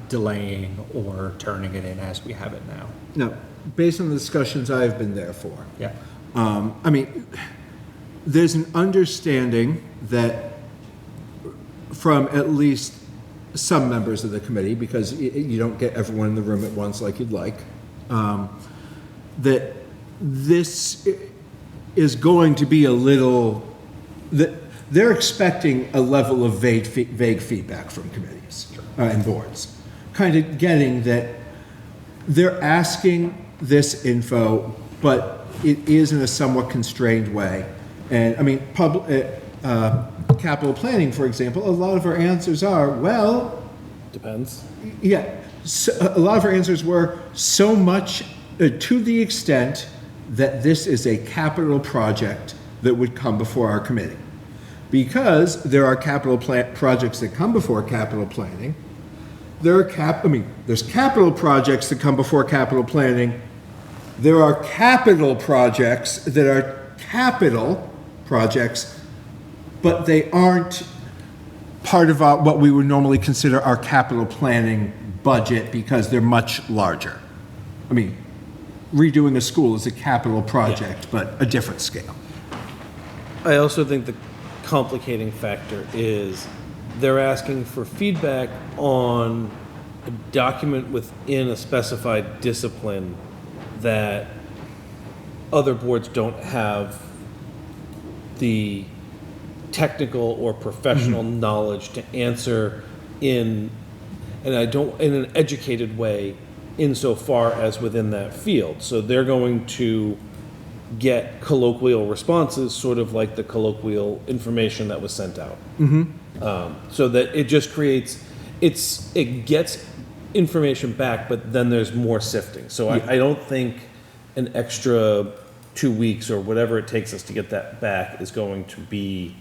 F: delaying or turning it in as we have it now.
A: No, based on the discussions I've been there for.
F: Yeah.
A: There's an understanding that from at least some members of the committee, because you don't get everyone in the room at once like you'd like, that this is going to be a little, they're expecting a level of vague feedback from committees and boards. Kind of getting that they're asking this info, but it is in a somewhat constrained way. And, I mean, capital planning, for example, a lot of our answers are, well,
E: Depends.
A: yeah, so, a lot of our answers were so much to the extent that this is a capital project that would come before our committee. Because there are capital projects that come before capital planning. There's capital projects that come before capital planning. There are capital projects that are capital projects, but they aren't part of what we would normally consider our capital planning budget because they're much larger. I mean, redoing a school is a capital project, but a different scale.
E: I also think the complicating factor is they're asking for feedback on a document within a specified discipline that other boards don't have the technical or professional knowledge to answer in an educated way insofar as within that field. So they're going to get colloquial responses, sort of like the colloquial information that was sent out. So that it just creates, it gets information back, but then there's more sifting. So I don't think an extra 2 weeks or whatever it takes us to get that back is going to be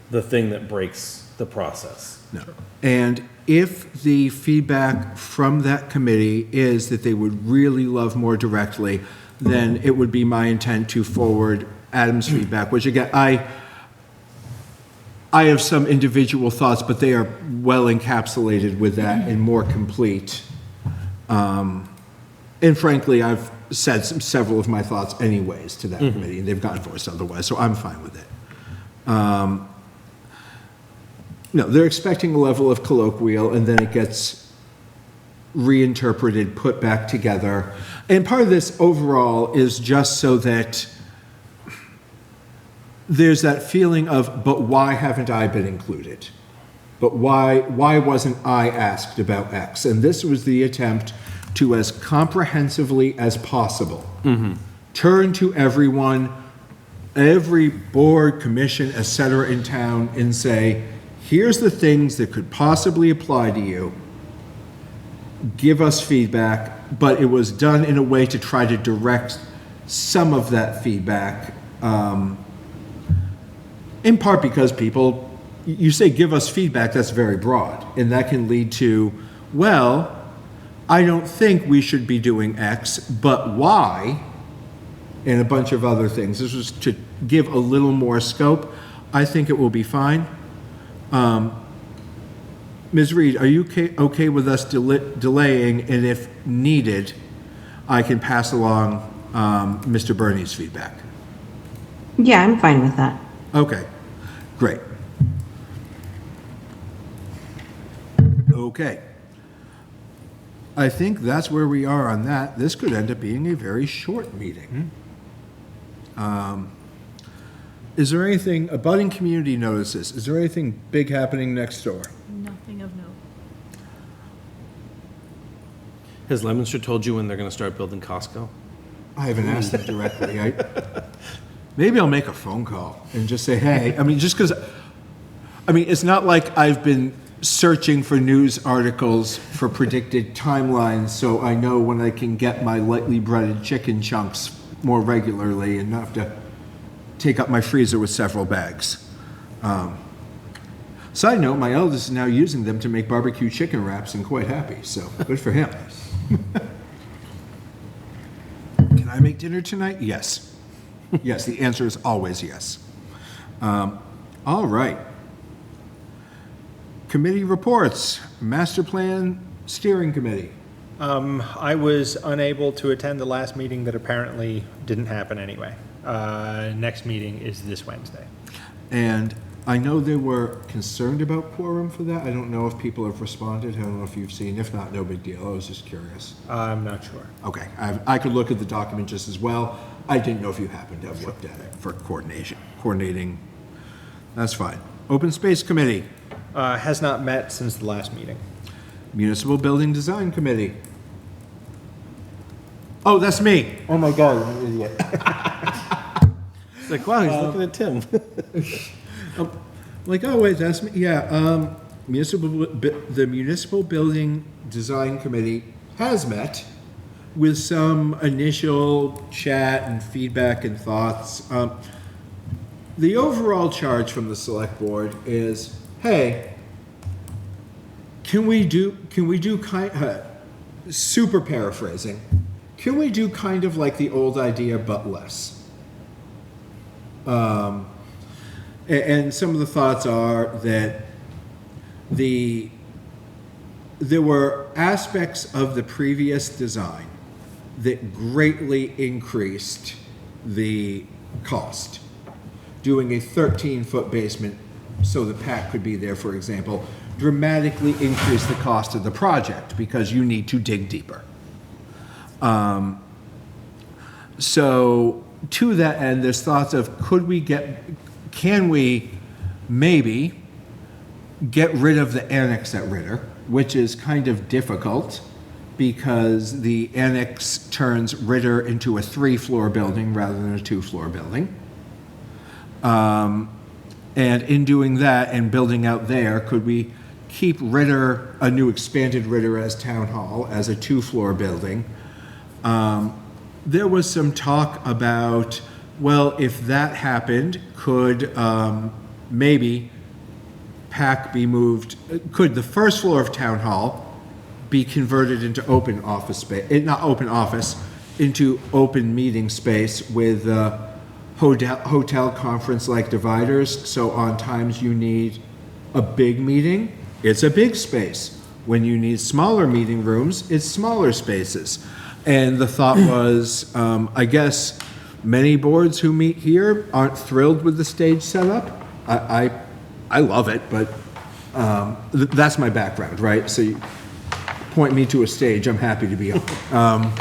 E: the thing that breaks the process.
A: No. And if the feedback from that committee is that they would really love more directly, then it would be my intent to forward Adam's feedback, which again, I have some individual thoughts, but they are well encapsulated with that and more complete. And frankly, I've said several of my thoughts anyways to that committee, and they've gotten voiced otherwise, so I'm fine with it. No, they're expecting a level of colloquial, and then it gets reinterpreted, put back together. And part of this overall is just so that there's that feeling of, but why haven't I been included? But why wasn't I asked about X? And this was the attempt to, as comprehensively as possible, turn to everyone, every board, commission, et cetera, in town and say, here's the things that could possibly apply to you. Give us feedback, but it was done in a way to try to direct some of that feedback, in part because people, you say give us feedback, that's very broad, and that can lead to, well, I don't think we should be doing X, but Y, and a bunch of other things. This was to give a little more scope. I think it will be fine. Ms. Reed, are you okay with us delaying, and if needed, I can pass along Mr. Burney's feedback?
B: Yeah, I'm fine with that.
A: Okay, great. Okay. I think that's where we are on that. This could end up being a very short meeting. Is there anything, abutting community notices, is there anything big happening next door?
D: Nothing of note.
E: Has Lemonster told you when they're going to start building Costco?
A: I haven't asked them directly. Maybe I'll make a phone call and just say, hey, I mean, just because, I mean, it's not like I've been searching for news articles for predicted timelines, so I know when I can get my lightly breaded chicken chunks more regularly and not have to take up my freezer with several bags. Side note, my eldest is now using them to make barbecue chicken wraps and quite happy, so good for him. Can I make dinner tonight? Yes. Yes, the answer is always yes. All right. Committee reports, Master Plan Steering Committee.
F: I was unable to attend the last meeting that apparently didn't happen anyway. Next meeting is this Wednesday.
A: And I know they were concerned about quorum for that. I don't know if people have responded. I don't know if you've seen. If not, no big deal. I was just curious.
F: I'm not sure.
A: Okay, I could look at the document just as well. I didn't know if you happened to have looked at it for coordinating. That's fine. Open Space Committee,
F: Has not met since the last meeting.
A: Municipal Building Design Committee. Oh, that's me. Oh my God, I'm an idiot.
E: It's like, wow, he's looking at Tim.
A: Like, oh wait, that's me. Yeah, the Municipal Building Design Committee has met with some initial chat and feedback and thoughts. The overall charge from the select board is, hey, can we do super paraphrasing, can we do kind of like the old idea but less? And some of the thoughts are that there were aspects of the previous design that greatly increased the cost. Doing a 13-foot basement so the PAC could be there, for example, dramatically increased the cost of the project because you need to dig deeper. So to that end, there's thoughts of can we maybe get rid of the annex at Ritter, which is kind of difficult because the annex turns Ritter into a 3-floor building rather than a 2-floor building. And in doing that and building out there, could we keep Ritter, a new expanded Ritter as town hall, as a 2-floor building? There was some talk about, well, if that happened, could maybe PAC be moved, could the first floor of town hall be converted into open office space, not open office, into open meeting space with hotel conference-like dividers, so on times you need a big meeting, it's a big space. When you need smaller meeting rooms, it's smaller spaces. And the thought was, I guess many boards who meet here aren't thrilled with the stage setup. I love it, but that's my background, right? So you point me to a stage, I'm happy to be on.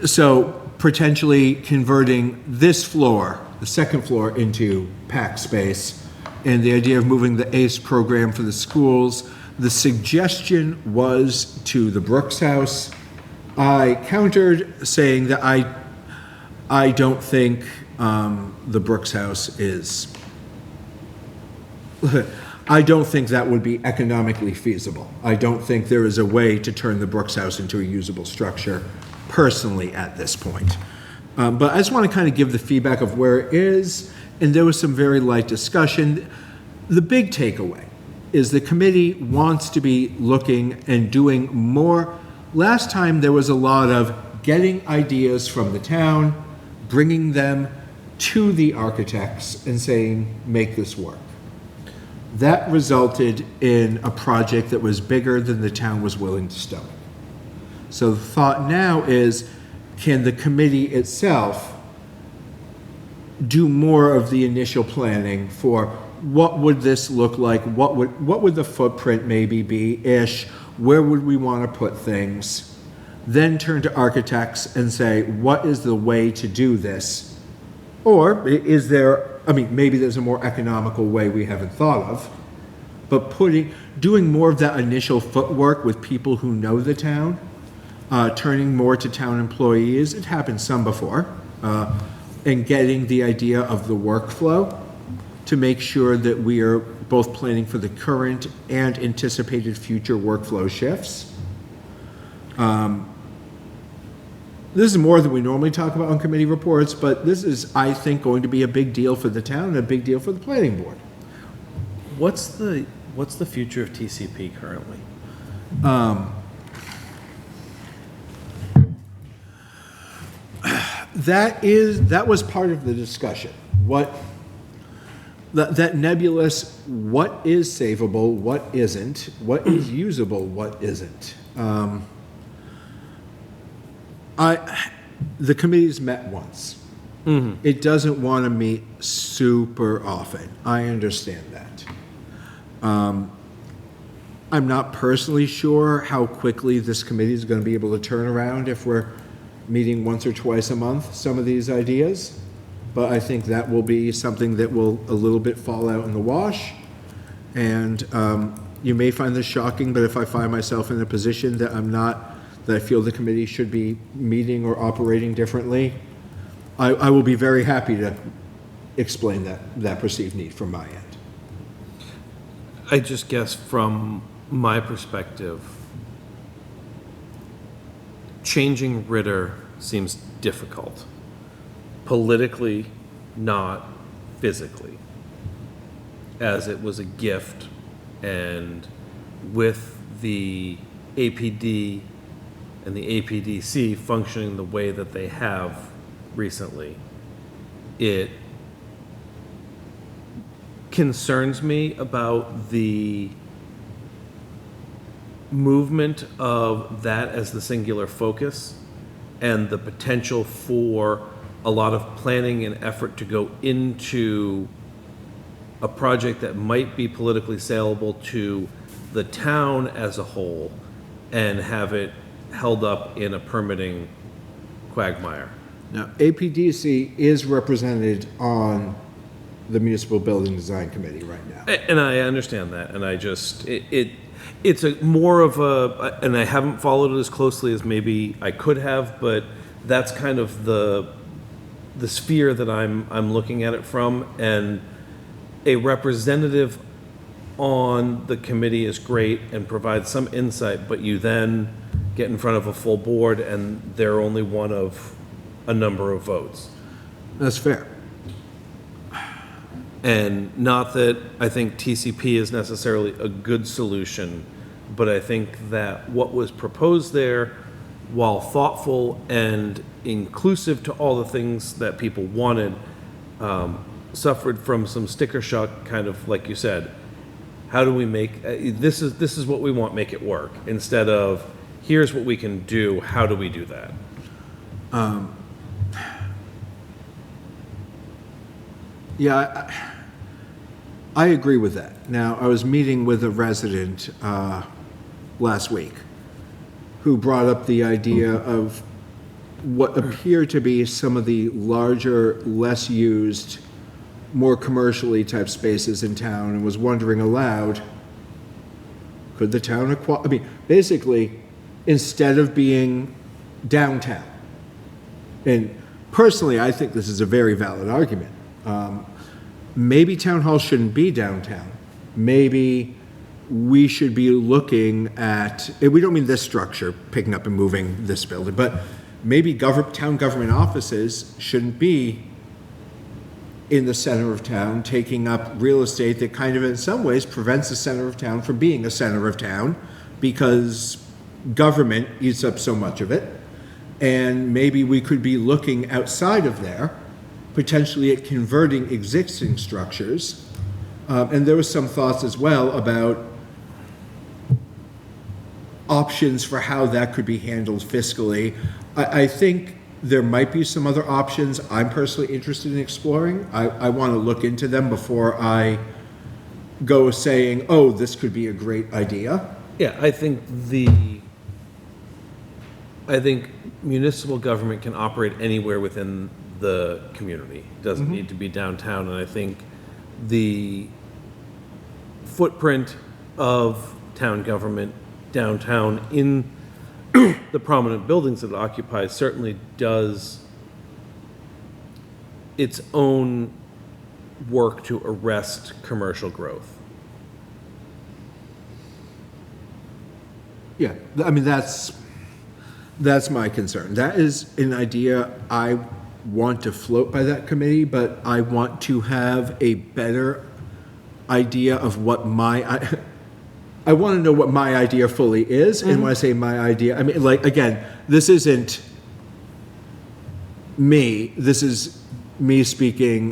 A: So potentially converting this floor, the second floor, into PAC space, and the idea of moving the ACE program for the schools. The suggestion was to the Brooks House. I countered saying that I don't think the Brooks House is, I don't think that would be economically feasible. I don't think there is a way to turn the Brooks House into a usable structure personally at this point. But I just want to kind of give the feedback of where it is, and there was some very light discussion. The big takeaway is the committee wants to be looking and doing more. Last time there was a lot of getting ideas from the town, bringing them to the architects and saying, make this work. That resulted in a project that was bigger than the town was willing to stomach. So the thought now is, can the committee itself do more of the initial planning for what would this look like? What would the footprint maybe be-ish? Where would we want to put things? Then turn to architects and say, what is the way to do this? Or is there, maybe there's a more economical way we haven't thought of, but doing more of that initial footwork with people who know the town, turning more to town employees, it happened some before, and getting the idea of the workflow to make sure that we are both planning for the current and anticipated future workflow shifts. This is more than we normally talk about on committee reports, but this is, I think, going to be a big deal for the town and a big deal for the planning board.
E: What's the future of TCP currently?
A: That was part of the discussion. That nebulous, what is savable, what isn't, what is usable, what isn't. The committee's met once. It doesn't want to meet super often. I understand that. I'm not personally sure how quickly this committee is going to be able to turn around if we're meeting once or twice a month, some of these ideas. But I think that will be something that will a little bit fall out in the wash. And you may find this shocking, but if I find myself in a position that that I feel the committee should be meeting or operating differently, I will be very happy to explain that perceived need from my end.
E: I just guess from my perspective, changing Ritter seems difficult. Politically, not physically. As it was a gift, and with the APD and the APDC functioning the way that they have recently, it concerns me about the movement of that as the singular focus and the potential for a lot of planning and effort to go into a project that might be politically saleable to the town as a whole and have it held up in a permitting quagmire.
A: Now, APDC is represented on the Municipal Building Design Committee right now.
E: And I understand that, and I just, it's a more of a, and I haven't followed it as closely as maybe I could have, but that's kind of the sphere that I'm looking at it from, and a representative on the committee is great and provides some insight, but you then get in front of a full board and they're only one of a number of votes.
A: That's fair.
E: And not that I think TCP is necessarily a good solution, but I think that what was proposed there, while thoughtful and inclusive to all the things that people wanted, suffered from some sticker shock, kind of like you said. How do we make, this is what we want, make it work, instead of, here's what we can do, how do we do that?
A: Yeah, I agree with that. Now, I was meeting with a resident last week who brought up the idea of what appear to be some of the larger, less used, more commercially type spaces in town, and was wondering aloud, could the town acquire, I mean, basically, instead of being downtown. And personally, I think this is a very valid argument. Maybe town hall shouldn't be downtown. Maybe we should be looking at, and we don't mean this structure, picking up and moving this building, but maybe town government offices shouldn't be in the center of town, taking up real estate that kind of in some ways prevents the center of town from being a center of town because government eats up so much of it. And maybe we could be looking outside of there, potentially at converting existing structures. And there was some thoughts as well about options for how that could be handled fiscally. I think there might be some other options I'm personally interested in exploring. I want to look into them before I go saying, oh, this could be a great idea.
E: Yeah, I think municipal government can operate anywhere within the community. It doesn't need to be downtown, and I think the footprint of town government downtown in the prominent buildings that it occupies certainly does its own work to arrest commercial growth.
A: Yeah, I mean, that's my concern. That is an idea I want to float by that committee, but I want to have a better idea of what I want to know what my idea fully is. And when I say my idea, I mean, like, again, this isn't me. This is me speaking.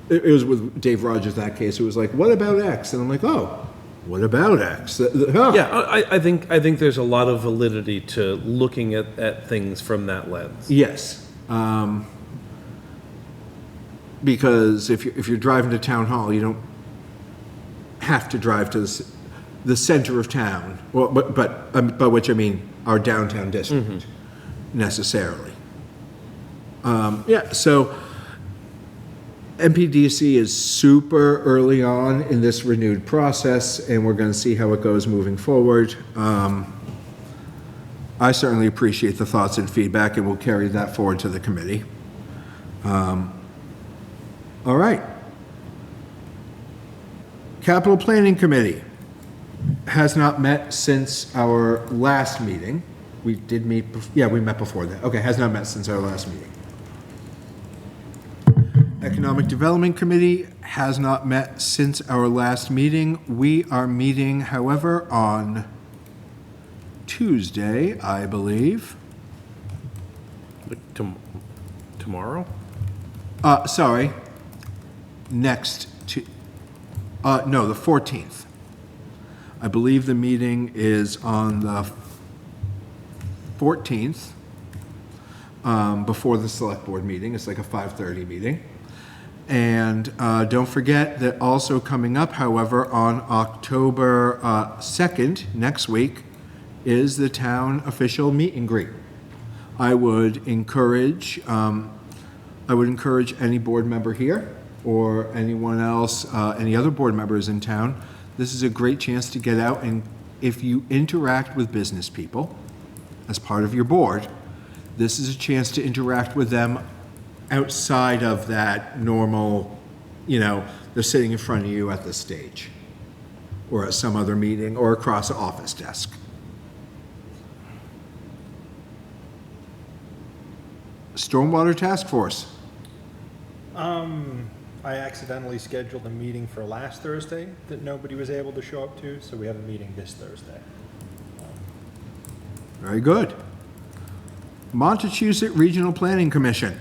A: It was with Dave Rogers, that case. It was like, what about X? And I'm like, oh, what about X?
E: Yeah, I think there's a lot of validity to looking at things from that lens.
A: Yes. because if you're driving to town hall, you don't have to drive to the center of town, well, but by which I mean our downtown district, necessarily. Yeah, so MPDC is super early on in this renewed process, and we're going to see how it goes moving forward. I certainly appreciate the thoughts and feedback, and we'll carry that forward to the committee. All right. Capital Planning Committee has not met since our last meeting. We did meet, we met before that. Okay, has not met since our last meeting. Economic Development Committee has not met since our last meeting. We are meeting, however, on Tuesday, I believe.
E: Tomorrow?
A: Sorry. Next to, no, the 14th. I believe the meeting is on the 14th, before the select board meeting. It's like a 5:30 meeting. And don't forget that also coming up, however, on October 2nd, next week, is the town official meet and greet. I would encourage any board member here or anyone else, any other board members in town. This is a great chance to get out, and if you interact with business people as part of your board, this is a chance to interact with them outside of that normal, they're sitting in front of you at the stage or at some other meeting or across an office desk. Stormwater Task Force.
F: I accidentally scheduled a meeting for last Thursday that nobody was able to show up to, so we have a meeting this Thursday.
A: Very good. Montechusett Regional Planning Commission.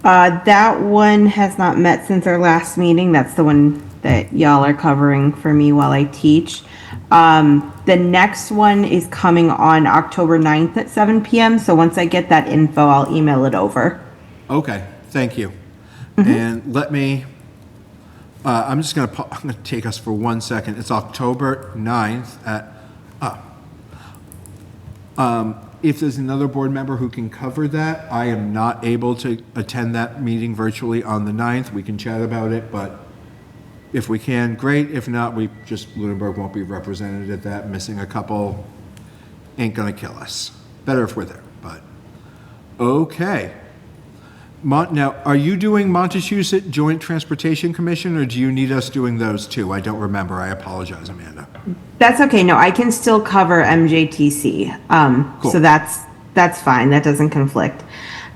B: That one has not met since our last meeting. That's the one that y'all are covering for me while I teach. The next one is coming on October 9th at 7 p.m. So once I get that info, I'll email it over.
A: Okay, thank you. And let me, I'm going to take us for 1 second. It's October 9th at, if there's another board member who can cover that, I am not able to attend that meeting virtually on the 9th. We can chat about it, but if we can, great. If not, Lunenburg won't be represented at that. Missing a couple ain't gonna kill us. Better if we're there, but, okay. Now, are you doing Montechusett Joint Transportation Commission, or do you need us doing those too? I don't remember. I apologize, Amanda.
B: That's okay. No, I can still cover MJTC.
A: Cool.
B: So that's fine. That doesn't conflict.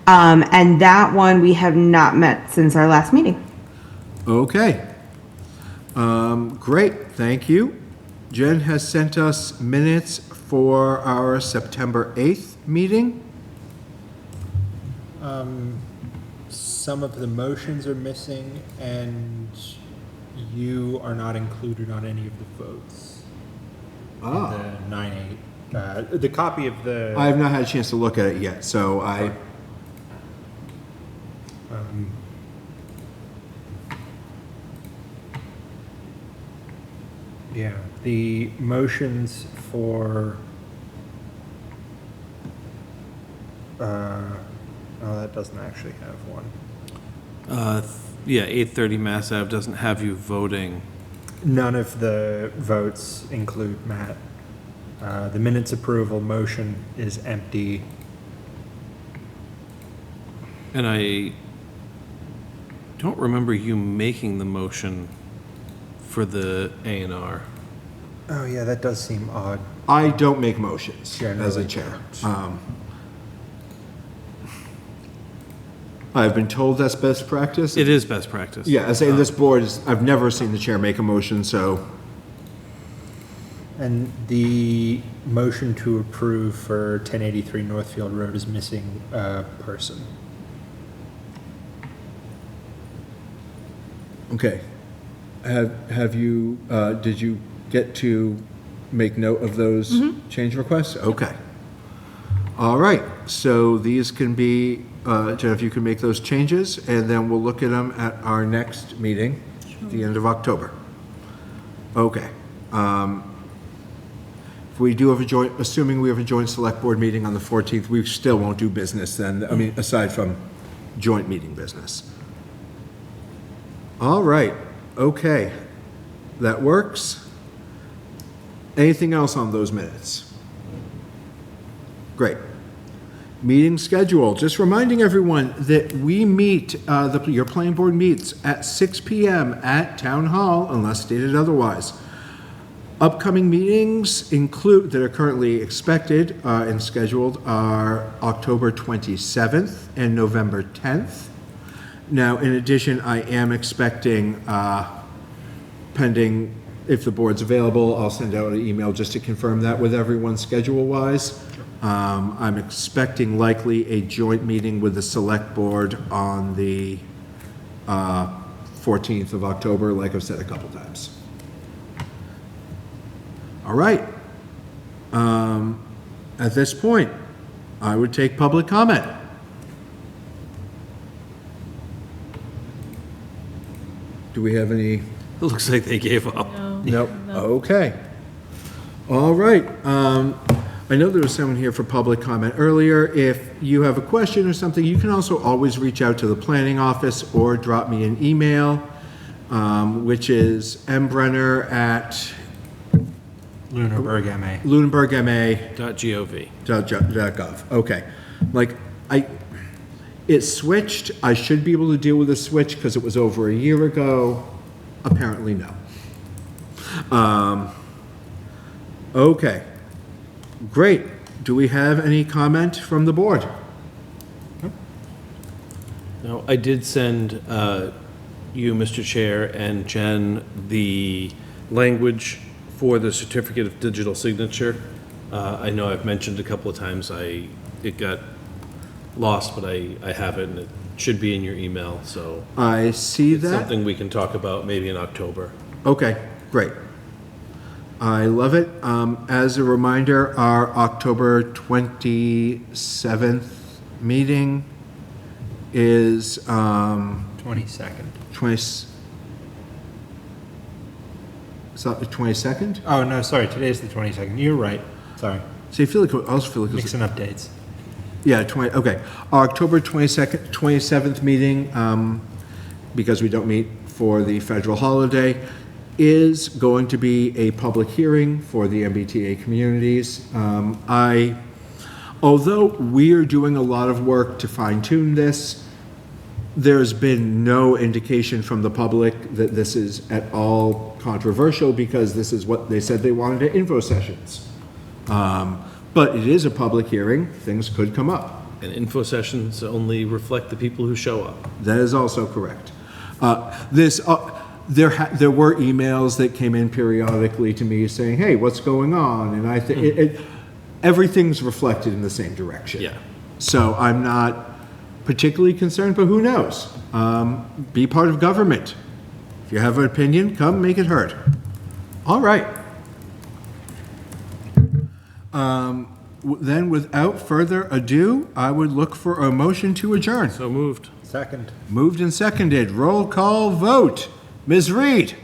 B: And that one we have not met since our last meeting.
A: Okay. Great, thank you. Jen has sent us minutes for our September 8th meeting.
F: Some of the motions are missing, and you are not included on any of the votes. The 9-8. The copy of the...
A: I have not had a chance to look at it yet, so
F: Yeah, the motions for... oh, that doesn't actually have one.
E: Yeah, 830 Mass Ave doesn't have you voting.
F: None of the votes include Matt. The minutes approval motion is empty.
E: And I don't remember you making the motion for the A&R.
F: Oh, yeah, that does seem odd.
A: I don't make motions
F: Generally
A: as a chair.
F: don't.
A: I've been told that's best practice.
E: It is best practice.
A: Yeah, I say this board is, I've never seen the chair make a motion, so,
F: And the motion to approve for 1083 Northfield Road is missing a person.
A: okay. Have you, did you get to make note of those change requests? Okay. All right, so these can be, Jeff, you can make those changes, and then we'll look at them at our next meeting, the end of October. Okay. If we do have a joint, assuming we have a joint select board meeting on the 14th, we still won't do business then, I mean, aside from joint meeting business. All right, okay, that works. Anything else on those minutes? Great. Meeting schedule, just reminding everyone that we meet, your planning board meets at 6 PM at Town Hall unless stated otherwise. Upcoming meetings include, that are currently expected and scheduled, are October 27th and November 10th. Now, in addition, I am expecting, pending, if the board's available, I'll send out an email just to confirm that with everyone schedule-wise. I'm expecting likely a joint meeting with the select board on the 14th of October, like I've said a couple times. All right. At this point, I would take public comment. Do we have any?
E: It looks like they gave up.
A: Nope. Okay. All right. I know there was someone here for public comment earlier. If you have a question or something, you can also always reach out to the planning office or drop me an email, which is mbrenner at
F: Lunenburg, MA.
A: lunenburgma.gov. Okay. Like, it switched. I should be able to deal with the switch because it was over a year ago. Apparently, no. Okay. Great. Do we have any comment from the board?
E: No, I did send you, Mr. Chair, and Jen, the language for the certificate of digital signature. I know I've mentioned a couple of times it got lost, but I have it, and it should be in your email, so
A: I see that.
E: something we can talk about maybe in October.
A: Okay, great. I love it. As a reminder, our October 27th meeting is
F: 22nd.
A: 20. Is that the 22nd?
F: Oh, no, sorry, today's the 22nd. You're right. Sorry.
A: See, I feel like I also feel like it was,
F: Mixing up dates.
A: yeah, 20. Okay, our October 22nd, 27th meeting, because we don't meet for the federal holiday, is going to be a public hearing for the MBTA communities. Although we're doing a lot of work to fine tune this, there's been no indication from the public that this is at all controversial because this is what they said they wanted at info sessions. But it is a public hearing, things could come up.
E: And info sessions only reflect the people who show up.
A: That is also correct. There were emails that came in periodically to me saying, hey, what's going on? And I think everything's reflected in the same direction.
E: Yeah.
A: So I'm not particularly concerned, but who knows? Be part of government. If you have an opinion, come make it heard. All right. Then without further ado, I would look for a motion to adjourn.
E: So moved.
F: Second.
A: Moved and seconded. Roll call vote. Ms. Reed.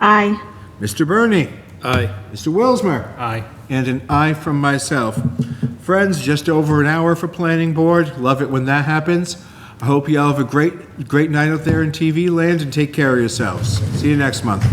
B: Aye.
A: Mr. Burney.
E: Aye.
A: Mr. Wilsmer.
F: Aye.
A: And an aye from myself. Friends, just over an hour for planning board. Love it when that happens. I hope you all have a great night out there in TV land and take care of yourselves. See you next month.